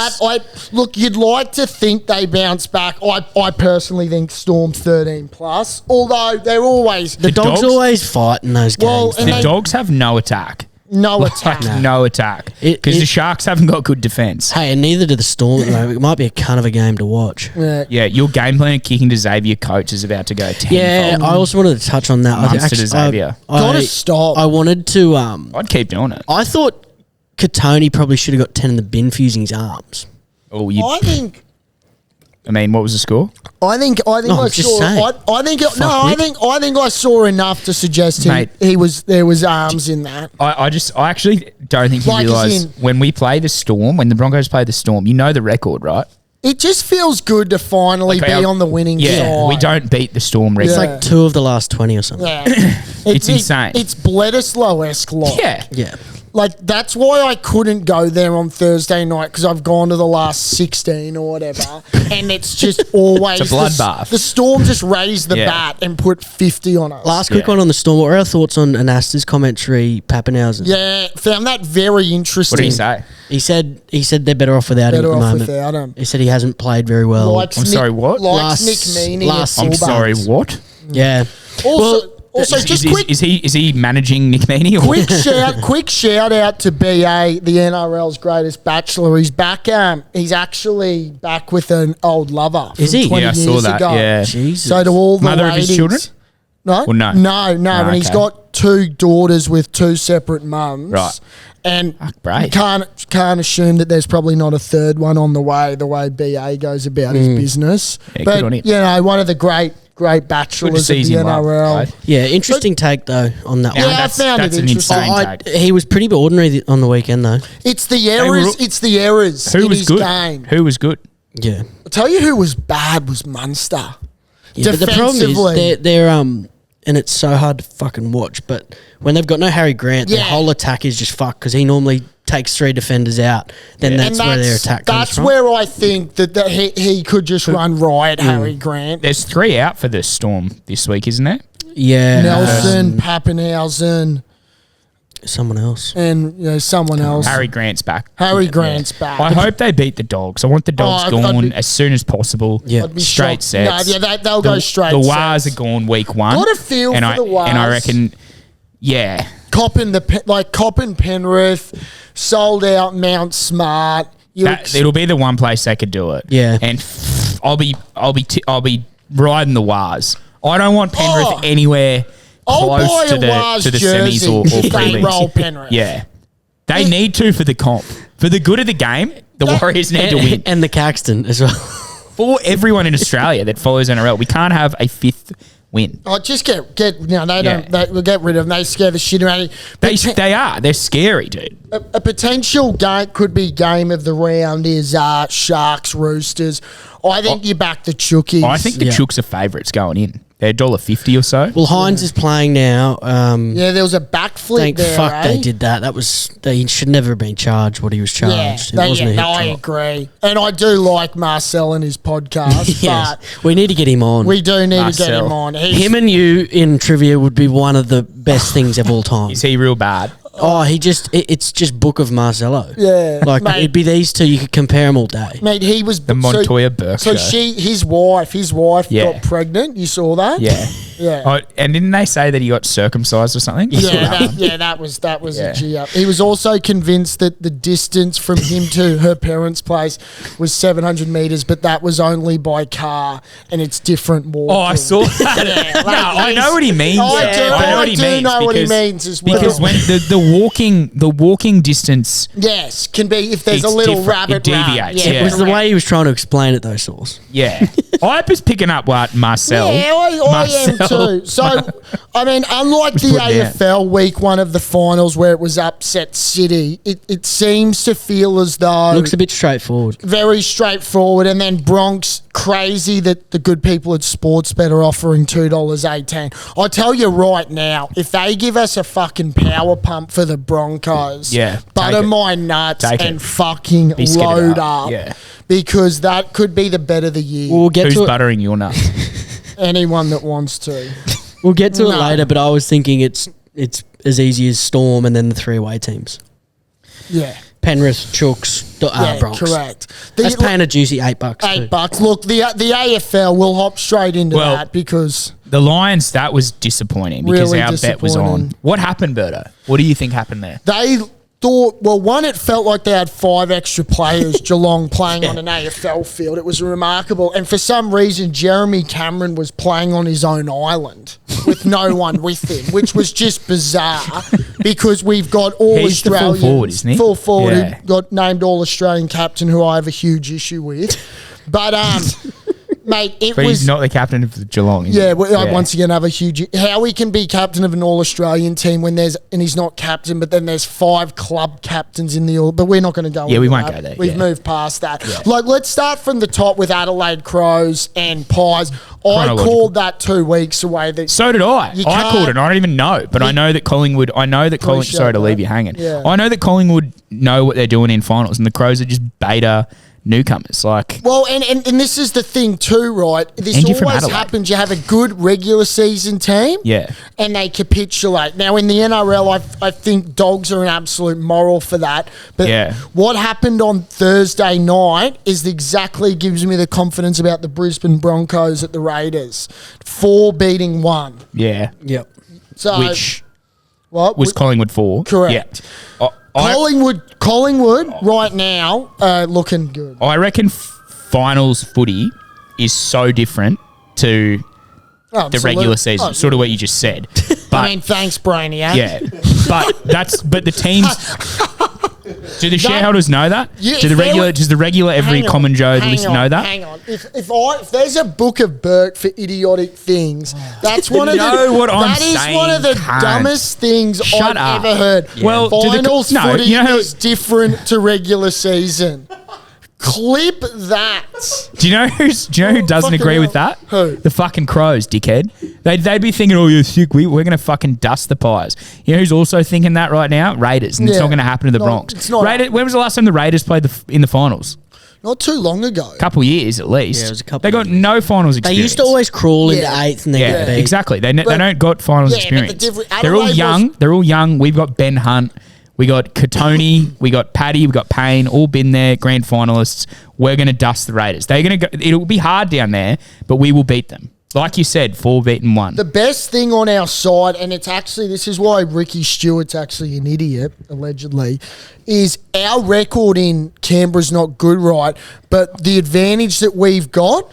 Look, you'd like to think they bounce back. I personally think Storm 13 plus. Although they're always the dogs Dogs- always fight in those games. Well, and The Dogs have no attack. No attack. No attack. Because the Sharks haven't got good defence. Hey, and neither do the Storm at the moment. It might be a cunt of a game to watch. Yeah, your game plan of kicking to Xavier Coates is about to go 10. Yeah, I also wanted to touch on that. Munster to Xavier. Gotta stop. I wanted to. I'd keep doing it. I thought Katoni probably should have got 10 in the bin fusing his arms. Oh, I mean, what was the score? I think No, I I'm just saw. saying. I think I saw enough to suggest Mate. there was arms in that. I actually don't think you Like, realise as in- when we play the Storm, when the Broncos play the Storm, you know the record, right? It just feels good to finally be on the winning side. We don't beat the Storm record. It's like 2 of the last 20 or something. Yeah. It's insane. It's Bledisloe-esque lot. Yeah. Yeah. Like, that's why I couldn't go there on Thursday night, because I've gone to the last 16 or whatever, and it's just always... It's a bloodbath. The Storm just raised the bat and put 50 on us. Last quick one on the Storm. What were our thoughts on Anasta's commentary, Pappenhausen? Yeah, found that very interesting. What did he say? He said they're better off without him at Better the off moment. without him. He said he hasn't played very well. I'm sorry, what? Likes Last- Nick Meaney. last- at I'm sorry, fullbacks. what? Yeah. Also, just quick... Is he managing Nick Meaney? Or Quick shout out to BA, the NRL's greatest bachelor. He's back. He's actually back with an old lover. Is from he? 20 Yeah, I years saw that. ago. Yeah. Jesus. So to all the Mother of ladies, his children? No, Or no? no, and he's okay. got 2 daughters with 2 separate mums. Right. And brave. you can't assume that there's probably not a third one on the way BA goes about his business. Yeah, but good on him. you know, one of the great Good to bachelors of see the him up, NRL. right? Yeah, interesting take, though, on that Yeah, one. I that's found it an interesting. insane take. He was pretty ordinary on the weekend, though. It's the errors. It's the errors Who in was his good? game. Who was good? Yeah. I'll tell you who was bad was Munster. Yeah, but the problem is Defensively. they're and it's so hard to fucking watch, but when they've got no Harry Grant, their Yeah. whole attack is just fucked because he normally takes 3 defenders out. Then And that's where their attack comes That's from. where I think that he could just run riot, Harry Grant. There's 3 out for the Storm this week, isn't there? Yeah. Nelson, Pappenhausen, Someone else. and someone else. Harry Grant's back. Harry Grant's back. I hope they beat the Dogs. I want the Dogs I'd gone be- as soon as possible. Yeah. I'd be Straight shocked. sets. No, yeah, they'll go straight The sets. Wars are gone week 1. Got a feel and for the Wars. And I reckon, yeah. Coppin Penrith, sold out Mount Smart. It'll be the one place they could do it. Yeah. And I'll be riding the Wars. I don't want Penrith Oh. anywhere I'll buy close a to Wars the jersey semis or if they prelims. roll Penrith. Yeah. They need to for the comp. For the good of the game, the Warriors need to win. And the Caxton as well. For everyone in Australia that follows NRL, we can't have a 5th win. Oh, just get. No, they Yeah. don't. We'll get rid of them. They scare the shit out of you. They are. They're scary, dude. A potential game could be game of the round is Sharks Roosters. I think you back the Chookies. I think the Yeah. Chooks are favourites going in. They're $1.50 or so. Well, Hines is playing now. Yeah, there was a backflip Thank there. fuck eh? they did that. He should never have been charged what he was charged. It wasn't a hip I drop. agree. And I do like Marcel and his podcast, Yes. but We need to get him on. we do need to get Marcel. him on. Him and you in trivia would be one of the best things of all time. Is he real bad? Oh, it's just Book of Marcelo. Yeah, Like, mate. it'd be these two. You could compare them all day. Mate, he was The Montoya Burke So show. his wife Yeah. got pregnant. You saw that? Yeah. Yeah. Oh, and didn't they say that he got circumcised or something? I saw that one. That was Yeah. a G up. He was also convinced that the distance from him to her parents' place was 700 meters, but that was only by car, and it's different walking. Oh, I saw that. Yeah, No, like I know what he means. I do- I know I what he do means. know what he because- means as well. Because when the walking distance, Yes, can be if there's a It's little different. rabbit It run. deviates, It yeah. was the way he was trying to explain it, though, Sauce. yeah. I was picking up what Marcel. Yeah, I am Marcel- too. So, I mean, unlike the putting down. AFL week 1 of the finals where it was upset City, it seems to feel as though Looks a bit straightforward. very straightforward. And then Bronx, crazy that the good people at Sportsbet are offering $2.18. I tell you right now, if they give us a fucking power pump for the Broncos, Yeah, butter take it. my nuts Take and it. fucking Biscuit it load up. up. Yeah. Because that could be the bet of the year. We'll get Who's to it. buttering your nuts? Anyone that wants to. We'll get to it No. later. But I was thinking it's as easy as Storm and then the 3 away teams. Yeah. Penrith, Chooks, Bronx. correct. That's paying a juicy $8 too. $8. Look, the AFL will hop straight into that because the Lions, that was disappointing because Really our bet was on. disappointing. What happened, Berto? What do you think happened there? they thought, well, one, it felt like they had 5 extra players, Geelong, playing on an AFL field. It was remarkable. And for some reason, Jeremy Cameron was playing on his own island with no one with him, which was just bizarre because we've got all He's the full Australians. forward, isn't he? Full forward, Yeah. who got named All-Australian captain, who I have a huge issue with. But, mate, it But was... he's not the captain of the Geelong. is Yeah, he? well, I once again have a huge... How he can be captain of an All-Australian team when there's... And he's not captain, but then there's 5 club captains in the All... But we're not going to go Yeah, we into won't that. go there, We've yeah. moved past that. Yeah. Like, let's start from the top with Adelaide Crows and Pies. I Chronological. called that 2 weeks away. That So did I. You I can't- called it. I don't even know, but I know that Collingwood. Appreciate Sorry to that. leave you hanging. Yeah. I know that Collingwood know what they're doing in finals, and the Crows are just beta newcomers. Like, Well, and this is the thing too, right? This And you're from always Adelaide. happens. You have a good regular season team, yeah, and they capitulate. Now, in the NRL, I think Dogs are an absolute moral for that. But Yeah. what happened on Thursday night is exactly gives me the confidence about the Brisbane Broncos at the Raiders. 4 beating 1. yeah. Yep. So, Which what? was Collingwood 4. Correct. Yeah. Collingwood right now looking good. I reckon finals footy is so different to the Absolutely. regular season. Oh, Sort of what you just said. But I mean, thanks, Brainiac. yeah, but the teams. Do the shareholders know that? Yeah, Does the regular every Hang on, common Joe hang listen on, know that? Hang on. If there's a book of Burke for idiotic things, that's one of know what I'm that is saying, one of the cunt. dumbest things Shut I've up. ever heard. Yeah. Well, do the- finals no, footy you know how- is different to regular season. Clip that. Do you know who doesn't Fucking agree with hell. that? Who? The fucking Crows, dickhead. They'd be thinking, oh, you're sick. We're going to fucking dust the Pies. You know who's also thinking that right now? Raiders. And it's Yeah. not going to happen to the No, Bronx. it's not. Raiders, when was the last time the Raiders played in the finals? Not too long ago. Couple years at least. Yeah, it was a couple They got years. no finals They experience. used to always crawl into Yeah. 8th and then Yeah, get beat. exactly. They But- don't got finals Yeah, but the experience. different- They're all Adelaide young. was- They're all young. We've got Ben Hunt. We got Katoni. We got Paddy. We got Payne. All been there. Grand finalists. We're going to dust the Raiders. They're going to go. It'll be hard down there, but we will beat them. Like you said, 4 beaten 1. The best thing on our side, and it's actually, this is why Ricky Stewart's actually an idiot, allegedly, is our record in Canberra's not good, right? But the advantage that we've got,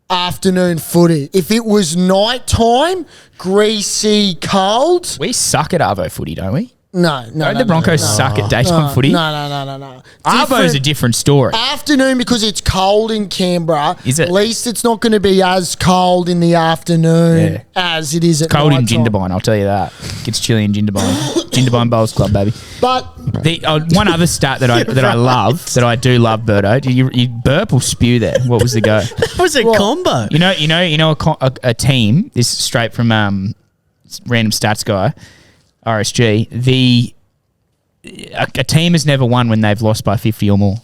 afternoon footy. If it was nighttime, greasy, cold, We suck at Arvo footy, don't we? no. Don't the Broncos suck at daytime footy? No. Arvo's a different story. Afternoon, because it's cold in Canberra. Is it? At least it's not going to be as cold in the afternoon Yeah. as it is at Cold in nighttime. Jindabyne, I'll tell you that. Gets chilly in Jindabyne. Jindabyne Bowls Club, baby. But The one other stat that I love, that I do love, Berto. You burp or spew there? What was the go? That was a combo. You know, a team. This is straight from random stats guy, RSG. A team has never won when they've lost by 50 or more.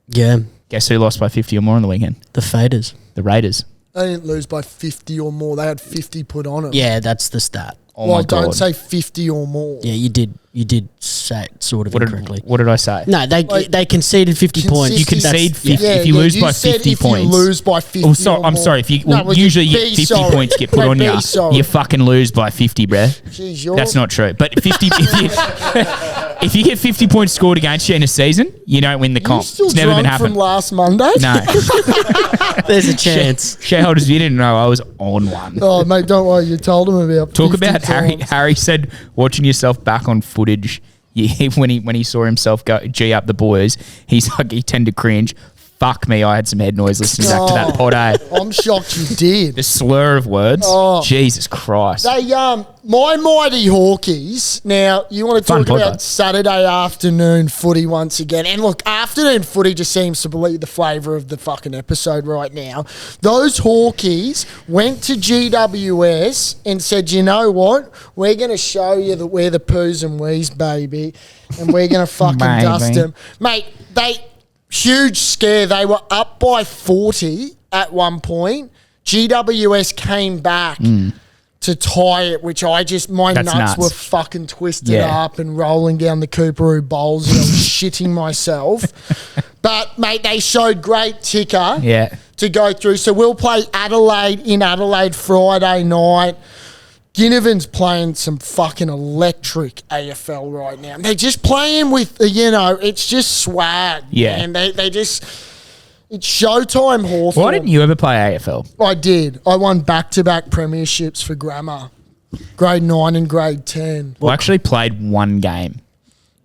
Yeah, Guess who lost by 50 or more on the weekend? the Faders. The Raiders. they didn't lose by 50 or more. They had 50 put on them. Yeah, that's the stat. Oh well, my don't god! say 50 or more. Yeah, you did say it sort of incorrectly. What did I say? No, they conceded 50 points. You concede That's- 50 if you lose by said 50 if points. You lose by 50 Oh, sorry, or I'm more. sorry. If you No, well, usually you be get 50 sorry. points get put No, on be you, sorry. you fucking lose by 50, bruh. Jeez, you're- That's not true. But 50, if you get 50 points scored against you in a season, you don't win the You comp. still It's never been drunk from happened. last Monday? No. There's a chance. Shareholders, you didn't know I was on one. Oh, mate, don't worry. You told him about Talk 50 about Harry. times. Harry said watching yourself back on footage. When he saw himself go G up the boys, he's like he tended to cringe. Fuck me, I had some head noise listening back to that pod. I'm shocked you did. The slur of words. Oh. Jesus Christ. They my mighty Hawkies. Now you want to Fun talk about pod, Saturday afternoon footy once again. And look, afternoon footy just seems to be the flavour of the fucking episode right now. Those Hawkies went to GWS and said, you know what? We're going to show you that we're the poos and wees, baby, and we're going to fucking Baby. dust them, mate. Huge scare. They were up by 40 at one point. GWS came back to to tie it, which my That's nuts nuts. were fucking twisted Yeah. up and rolling down the Cooperoo bowls. And I was shitting myself. But, mate, they showed great ticker Yeah. to go through. So we'll play Adelaide in Adelaide Friday night. Ginnivan's playing some fucking electric AFL right now. They're just playing with, it's just swag. Yeah. And they just... It's Showtime Hawthorn. Why didn't you ever play AFL? I did. I won back-to-back premierships for grammar. Grade 9 and grade 10. I actually played one game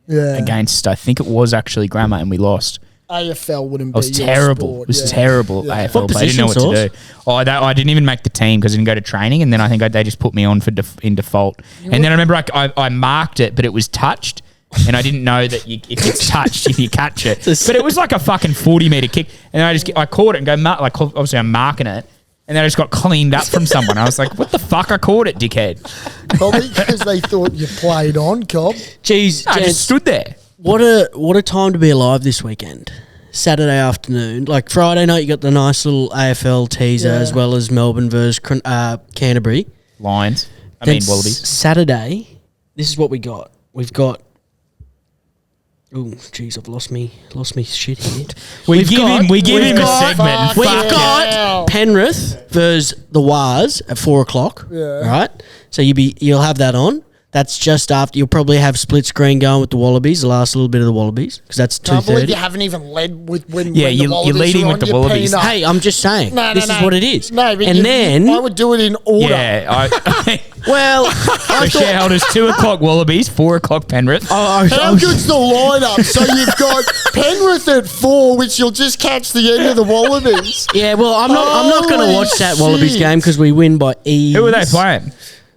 Yeah. against, I think it was actually Grammar, and we lost. AFL wouldn't I was be your terrible. sport, It was yeah. terrible Yeah. AFL. But I didn't know what position, to do. I didn't even make the team because I didn't go to training, and then I think they just put me on for in default. And then I remember I marked it, but it was touched. And I didn't know that if it's touched, if you catch it. But it was like a fucking 40-metre kick. And I caught it and go, like, obviously I'm marking it. And then I just got cleaned up from someone. I was like, what the fuck? I caught it, dickhead. Probably because they thought you played on, Cobb. Jeez, I gents, just stood there. what a time to be alive this weekend. Saturday afternoon. Like Friday night, you got the nice little AFL teaser Yeah. as well as Melbourne versus Canterbury. Lions. Then Wallabies. Saturday, this is what we got. We've got... Oh, jeez, I've lost me shit here. We give him a segment. and We've fuck got hell. Penrith versus the Wars at 4 o'clock. Yeah. Right? So you'll have that on. That's just after. You'll probably have split screen going with the Wallabies, the last little bit of the Wallabies, because that's Can't believe you 2:30. haven't even led with when Yeah, when the you're Wallabies leading are with on the your Wallabies. peanut. Hey, I'm just saying. This is what it is. No, but and then, I would do it in order. Yeah. well, The shareholders, 2 o'clock Wallabies, 4 o'clock Penrith. How good's the lineup? So you've got Penrith at 4, which you'll just catch the end of the Wallabies. yeah, well, I'm not going to Holy watch that Wallabies shit. game because we win by ease. Who are they playing?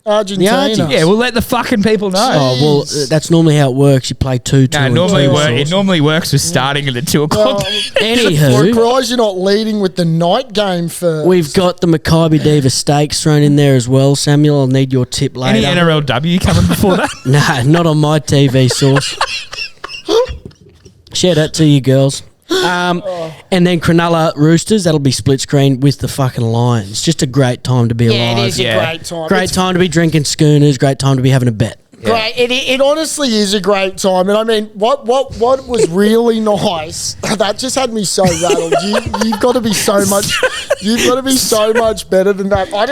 Argentina. Yeah, we'll let the fucking people know. Oh, well, that's normally how it works. You play 2-2. No, and it 2. normally works with starting at the 2 o'clock. Anywho, Surprised you're not leading with the night game first. we've got the Maccabi Diva Stakes thrown in there as well. Samuel, I'll need your tip later. Any NRLW coming before that? Nah, not on my TV source. Share that to you girls. And then Cronulla Roosters, that'll be split screen with the fucking Lions. Just a great time to be yeah, alive. it is Yeah. a great time. Great It's time to be drinking schooners. Great time to be having a bet. great. It honestly is a great time. And I mean, what was really nice, that just had me so rattled. You've got to be so much, better than that. I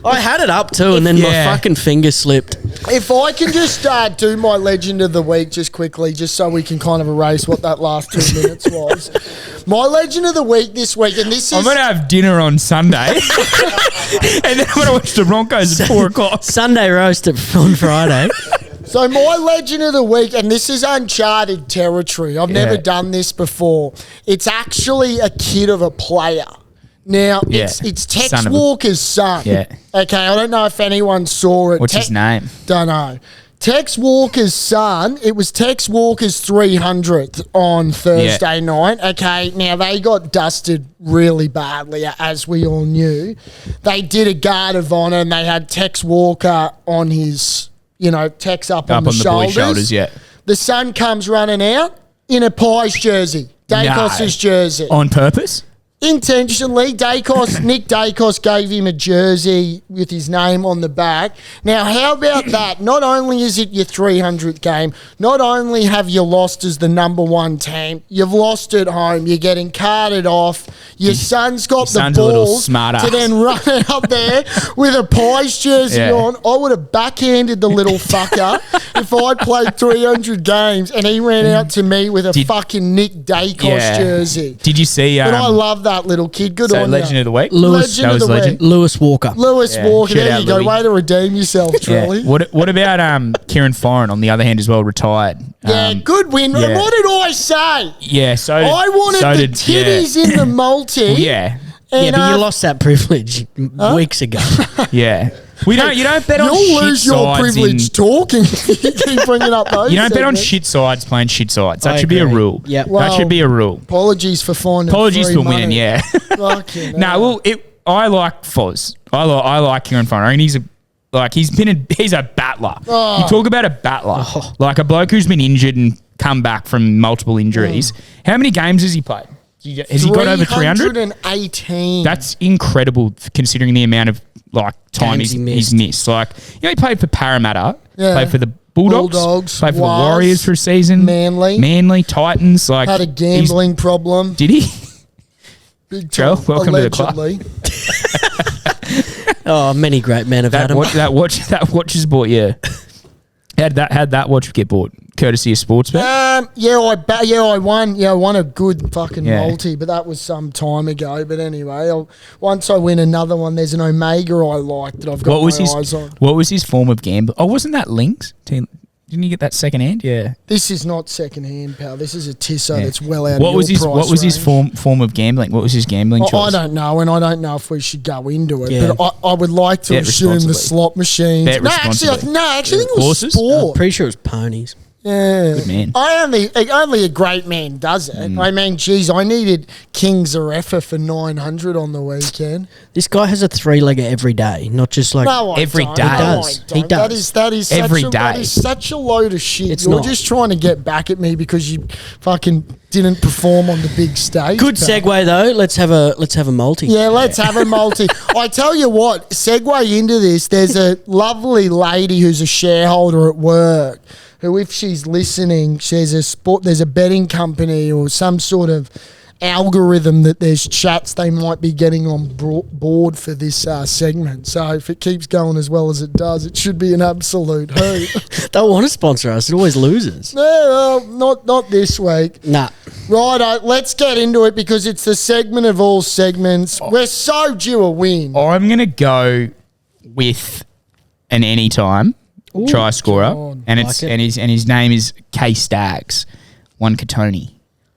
I had it up too, and then my Yeah. fucking finger slipped. if I can just do my legend of the week just quickly, just so we can kind of erase what that last 2 minutes was. My legend of the week this week, and this is... I'm going to have dinner on Sunday. And then I'm going to watch the Broncos at 4 o'clock. Sunday roast on Friday. So my legend of the week, and this is uncharted territory. I've never done this before. It's actually a kid of a player. Now, it's Tex Son of a- Walker's son. Yeah. Okay, I don't know if anyone saw it. What's his name? Don't know. Tex Walker's son, it was Tex Walker's 300th on Thursday night. Okay, now they got dusted really badly, as we all knew. They did a guard of honour and they had Tex Walker on his, Tex up on the shoulders. boy's shoulders, yeah. The son comes running out in a Pies jersey, Dacos's jersey. On purpose? Intentionally, Nick Dacos gave him a jersey with his name on the back. Now, how about that? Not only is it your 300th game, not only have you lost as the number one team, you've lost at home. You're getting carted off. Your son's got the son's a little balls smart to ass. then run out there with a Pies jersey Yeah. on. I would have backhanded the little fucker if I'd played 300 games and he ran out to me with a fucking Nick Dacos jersey. Did you see... But I love that little kid. Good so on Legend you. of the Week? Lewis, Legend of the week. Lewis Walker. Lewis Yeah, Walker. shout There out, you go. Louis. Way to redeem yourself, Charlie. Yeah. What about Kieran Foran on the other hand as well, retired? Good win. yeah. What did I say? Yeah, so did... I wanted so the did- titties in the multi. Yeah. Yeah, And, but you lost that privilege weeks ago. Yeah. You don't bet on You'll shit lose your sides privilege talking. You keep bringing up those. You don't bet on segments. shit sides playing shit sides. That I should be a agree. rule. Yep. That Well, should be a rule. Apologies for finding. Apologies free for money. winning, yeah. Fucking No, hell. well, I like Foz. I like Kieran Foran. I mean, he's a battler. Oh. You talk about a battler, like a bloke who's been injured and come back from multiple injuries. How many games has he played? Has he got over 300? 318. That's incredible considering the amount of time Games he's missed. He played for Parramatta, Yeah. played for the Bulldogs, played for the Warriors for a season, Manly, Titans. Had a gambling problem. Did he? Big Joe, time, welcome to the club. Oh, many great men have had him. That watch has bought you. How'd that watch get bought? Courtesy of Sportsbet? I won. Yeah, I won a good fucking Yeah. multi, but that was some time ago. But anyway, once I win another one, there's an Omega I like that I've got eyes on. What was his form of gamble? Oh, wasn't that links? Didn't you get that second hand? Yeah. This is not second hand, pal. This is a Tisso Yeah. that's well out What of your was his price What was his range. form of gambling? What was his gambling choice? I don't know, and I don't know if we should go into it. Yeah. But I would like to Bet assume the responsibly. slot machines. Bet No, actually, responsibly. I think it was Horses? I'm sport. pretty sure it was ponies. Yeah. Good man. Only a great man does it. I mean, geez, I needed King Zarefa for 900 on the weekend. This guy has a 3-legger every day, not just like No, I every don't. day. No, He I does. don't. He does. That is Every that day. is such a load of shit. It's You're not. just trying to get back at me because you fucking didn't perform on the big stage. good pal. segue though. Let's have a multi. Yeah, let's have a multi. I tell you what, segue into this, there's a lovely lady who's a shareholder at work who, if she's listening, there's a betting company or some sort of algorithm that there's chats they might be getting on board for this segment. So if it keeps going as well as it does, it should be an absolute hoot. Don't want to sponsor us. It always loses. No, well, not this week. Nah. Righto, let's get into it because it's the segment of all segments. We're so due a win. I'm going to go with an anytime try scorer, God. and Like it. and his name is K Stags, one Katoni.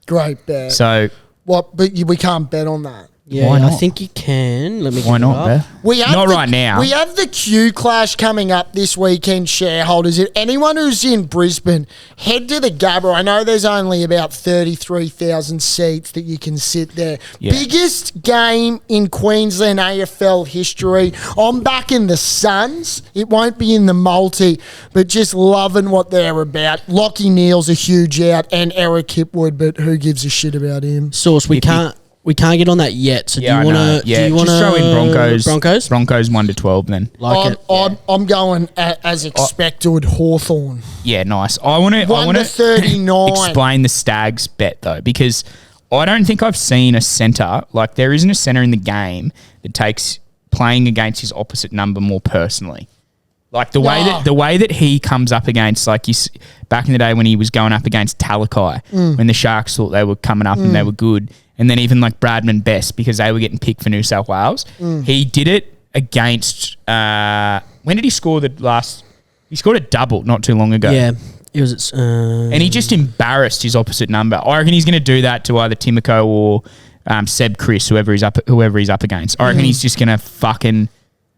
Great bet. So What? But we can't bet on that. Yeah, Why I not? think you can. Let me why get it not? up. Beth? We have Not the- right now. We have the Q Clash coming up this weekend, shareholders. If anyone who's in Brisbane, head to the Gabba. I know there's only about 33,000 seats that you can sit there. Yeah. Biggest game in Queensland AFL history. I'm backing the Suns. It won't be in the multi, but just loving what they're about. Lockie Neal's a huge out, and Eric Hipwood, but who gives a shit about him? Source, we can't get on that yet. So Yeah, do you I know. want to? Yeah, do you want just throw in Broncos. Broncos. Broncos 1-12 then. Like it. I'm going as expected. Hawthorn. Yeah, nice. I want 1 to to 39. explain the Stags bet though, because I don't think I've seen a centre, like there isn't a centre in the game that takes playing against his opposite number more personally. Like the way that he comes up against, like back in the day when he was going up against Talakai, when the Sharks thought they were coming up and they were good, and then even like Bradman Best because they were getting picked for New South Wales, he did it against. When did he score the last? He scored a double not too long ago. Yeah, it was. And he just embarrassed his opposite number. I reckon he's going to do that to either Timoko or Seb Chris, whoever he's up against. I reckon he's just going to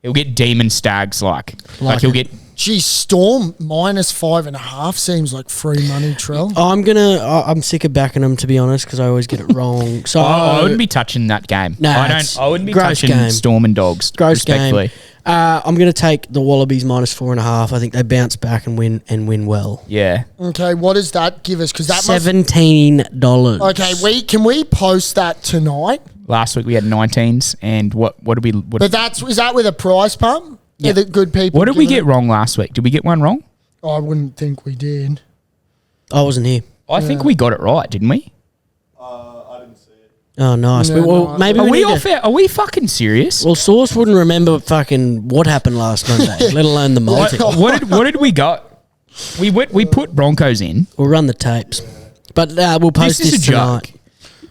he'll get demon Stags like he'll it. get. Geez, Storm -5.5 seems like free money, Trell. I'm sick of backing them to be honest because I always get it wrong. So I wouldn't be touching that game. Nah, I wouldn't be gross touching game. Storm and Dogs. gross respectfully. game. I'm going to take the Wallabies -4.5. I think they bounce back and win well. Yeah. Okay, what does that give us? Because that $17. Okay, can we post that tonight? Last week we had 19s, and what did we? But is that with a price pump? Yeah, the good people. What did we giving get wrong last week? Did we get one wrong? it? I wouldn't think we did. I wasn't here. I think we got it right, didn't we? Oh, nice. No, Well, no, maybe Are we we need off? to, Are we fucking serious? well, Source wouldn't remember fucking what happened last Monday, let alone the multi. What did we got? We put Broncos in. We'll run the tapes. But we'll post This is this a tonight. joke.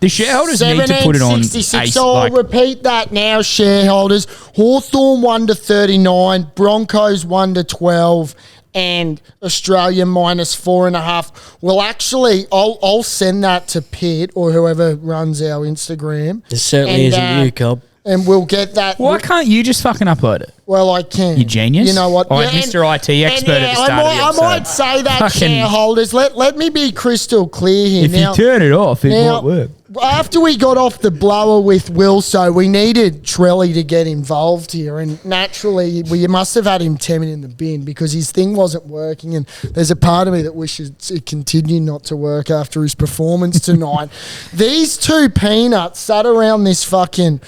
The shareholders need to put it on. 1766. So I'll repeat that now, shareholders. Hawthorn 1 to 39, Broncos 1 to 12, and Australia -4.5. Well, actually, I'll send that to Pitt or whoever runs our Instagram. It certainly And, isn't you, Cobb. And we'll get that. Why can't you just fucking upload it? Well, I can. You genius. You know what? Oh, Mr. IT expert at the start of the I episode. might say that, Fucking- shareholders. Let me be crystal clear here. If now, you turn it off, it now, might work. after we got off the blower with Wilso, we needed Trelly to get involved here, and naturally we must have had him temming in the bin because his thing wasn't working, and there's a part of me that wishes it continued not to work after his performance tonight. These two peanuts sat around this fucking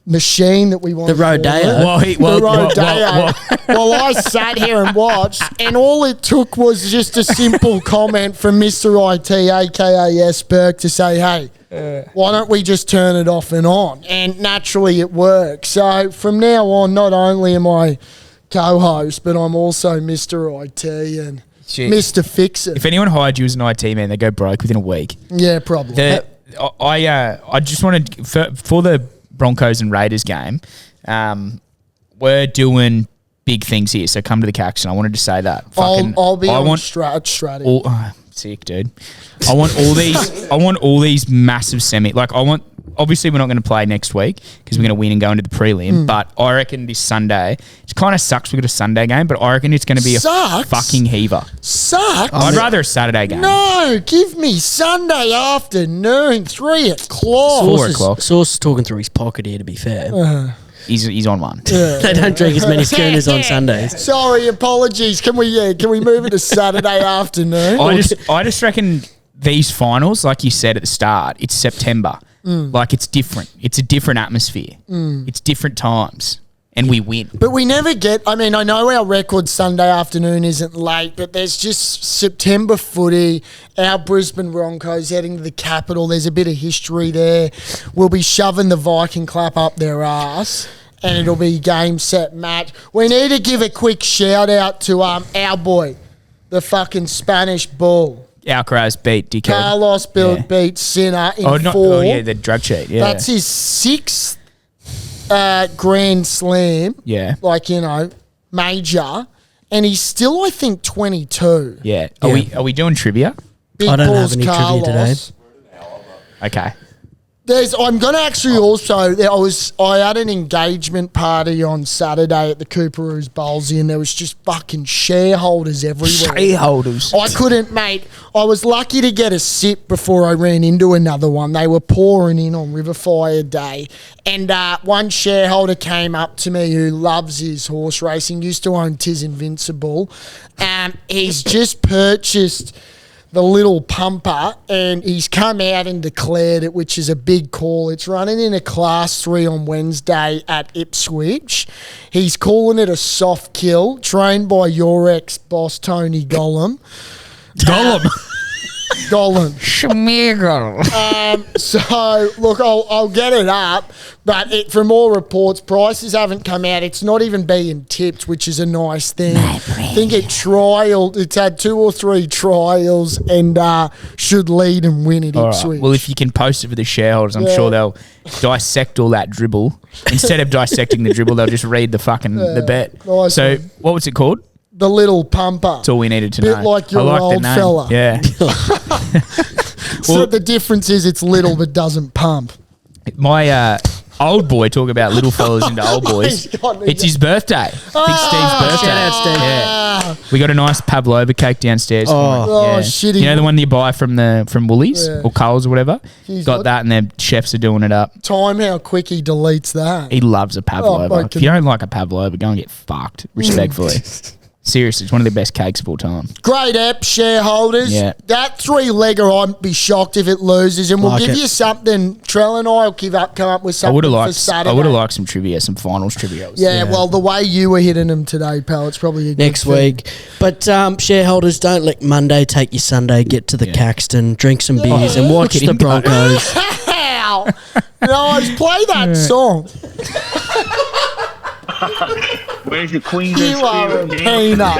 machine that we wanted. The Rodeo. Well, I sat here and watched, and all it took was just a simple comment from Mr. IT, aka S. Burke, to say, hey, why don't we just turn it off and on? And naturally it works. So from now on, not only am I co-host, but I'm also Mr. IT and Mr. Fix-It. If anyone hired you as an IT man, they go broke within a week. Yeah, probably. I just wanted, for the Broncos and Raiders game, we're doing big things here, so come to the Caxton. I wanted to say that. I'll be on strategy. Sick, dude. I want all these massive obviously we're not going to play next week because we're going to win and go into the prelim, but I reckon this Sunday, it kind of sucks we got a Sunday game, but I reckon it's going to be a fucking heaver. Sucks? I'd rather a Saturday game. No, give me Sunday afternoon, 3 o'clock. 4 o'clock. Sauce is talking through his pocket here, to be fair. He's on one. They don't drink as many schooners on Sundays. Sorry, apologies. Can we move it to Saturday afternoon? I just reckon these finals, like you said at the start, it's September. Like it's different. It's a different atmosphere. It's different times. And we win. But we never get... I mean, I know our record Sunday afternoon isn't late, but there's just September footy, our Brisbane Broncos heading to the capital. There's a bit of history there. We'll be shoving the Viking clap up their ass, and it'll be game, set, match. We need to give a quick shout-out to our boy, the fucking Spanish Bull. Alcaraz beat Dickhead. Carlos beat Sinner in 4. Oh, yeah, the drug cheat. Yeah. That's his 6th Grand Slam. Yeah. Major. And he's still, I think, 22. Yeah. Are we doing trivia? Big I don't balls, have any Carlos. trivia today. Okay. I'm going to actually also... I had an engagement party on Saturday at the Cooperoo's Bowlsy, and there was just fucking shareholders everywhere. Shareholders. I couldn't, mate. I was lucky to get a sip before I ran into another one. They were pouring in on Riverfire Day. And one shareholder came up to me who loves his horse racing, used to own Tis Invincible. He's just purchased the little pumper, and he's come out and declared it, which is a big call. It's running in a Class 3 on Wednesday at Ipswich. He's calling it a soft kill, trained by your ex-boss, Tony Gollum. Gollum. So, look, I'll get it up, but from all reports, prices haven't come out. It's not even being tipped, which is a nice thing. I think it's had 2 or 3 trials and should lead and win at Ipswich. Right. Well, if you can post it for the shareholders, I'm sure they'll dissect all that dribble. Instead of dissecting the dribble, they'll just read the bet. Nice so, one. what was it called? The little pumper. That's all we needed to Bit know. like your old fella. Yeah. So the difference is it's little but doesn't pump. My old boy, talk about little fellas into old boys. It's his birthday. Big Steve's birthday. Shout out, Steve. Yeah. We got a nice pavlova cake downstairs. Shitty. You know the one you buy from Woolies or Coles or whatever? Jeez, got that, and the chefs are doing it up. Time how quick he deletes that. He loves a pavlova. Okay. If you don't like a pavlova, go and get fucked, respectfully. Seriously, it's one of the best cakes of all time. Great app, shareholders. Yeah. That 3-legger, I'd be shocked if it loses. And we'll give you something. Trell and I will come up with something for Saturday. I would have liked some trivia, some finals trivia. Yeah, well, the way you were hitting them today, pal, it's probably a next good week. But shareholders, don't let Monday take your Sunday. Get to the Caxton, drink some beers, and watch the Broncos. How? Play that song. Where's the Queen's You are a peanut.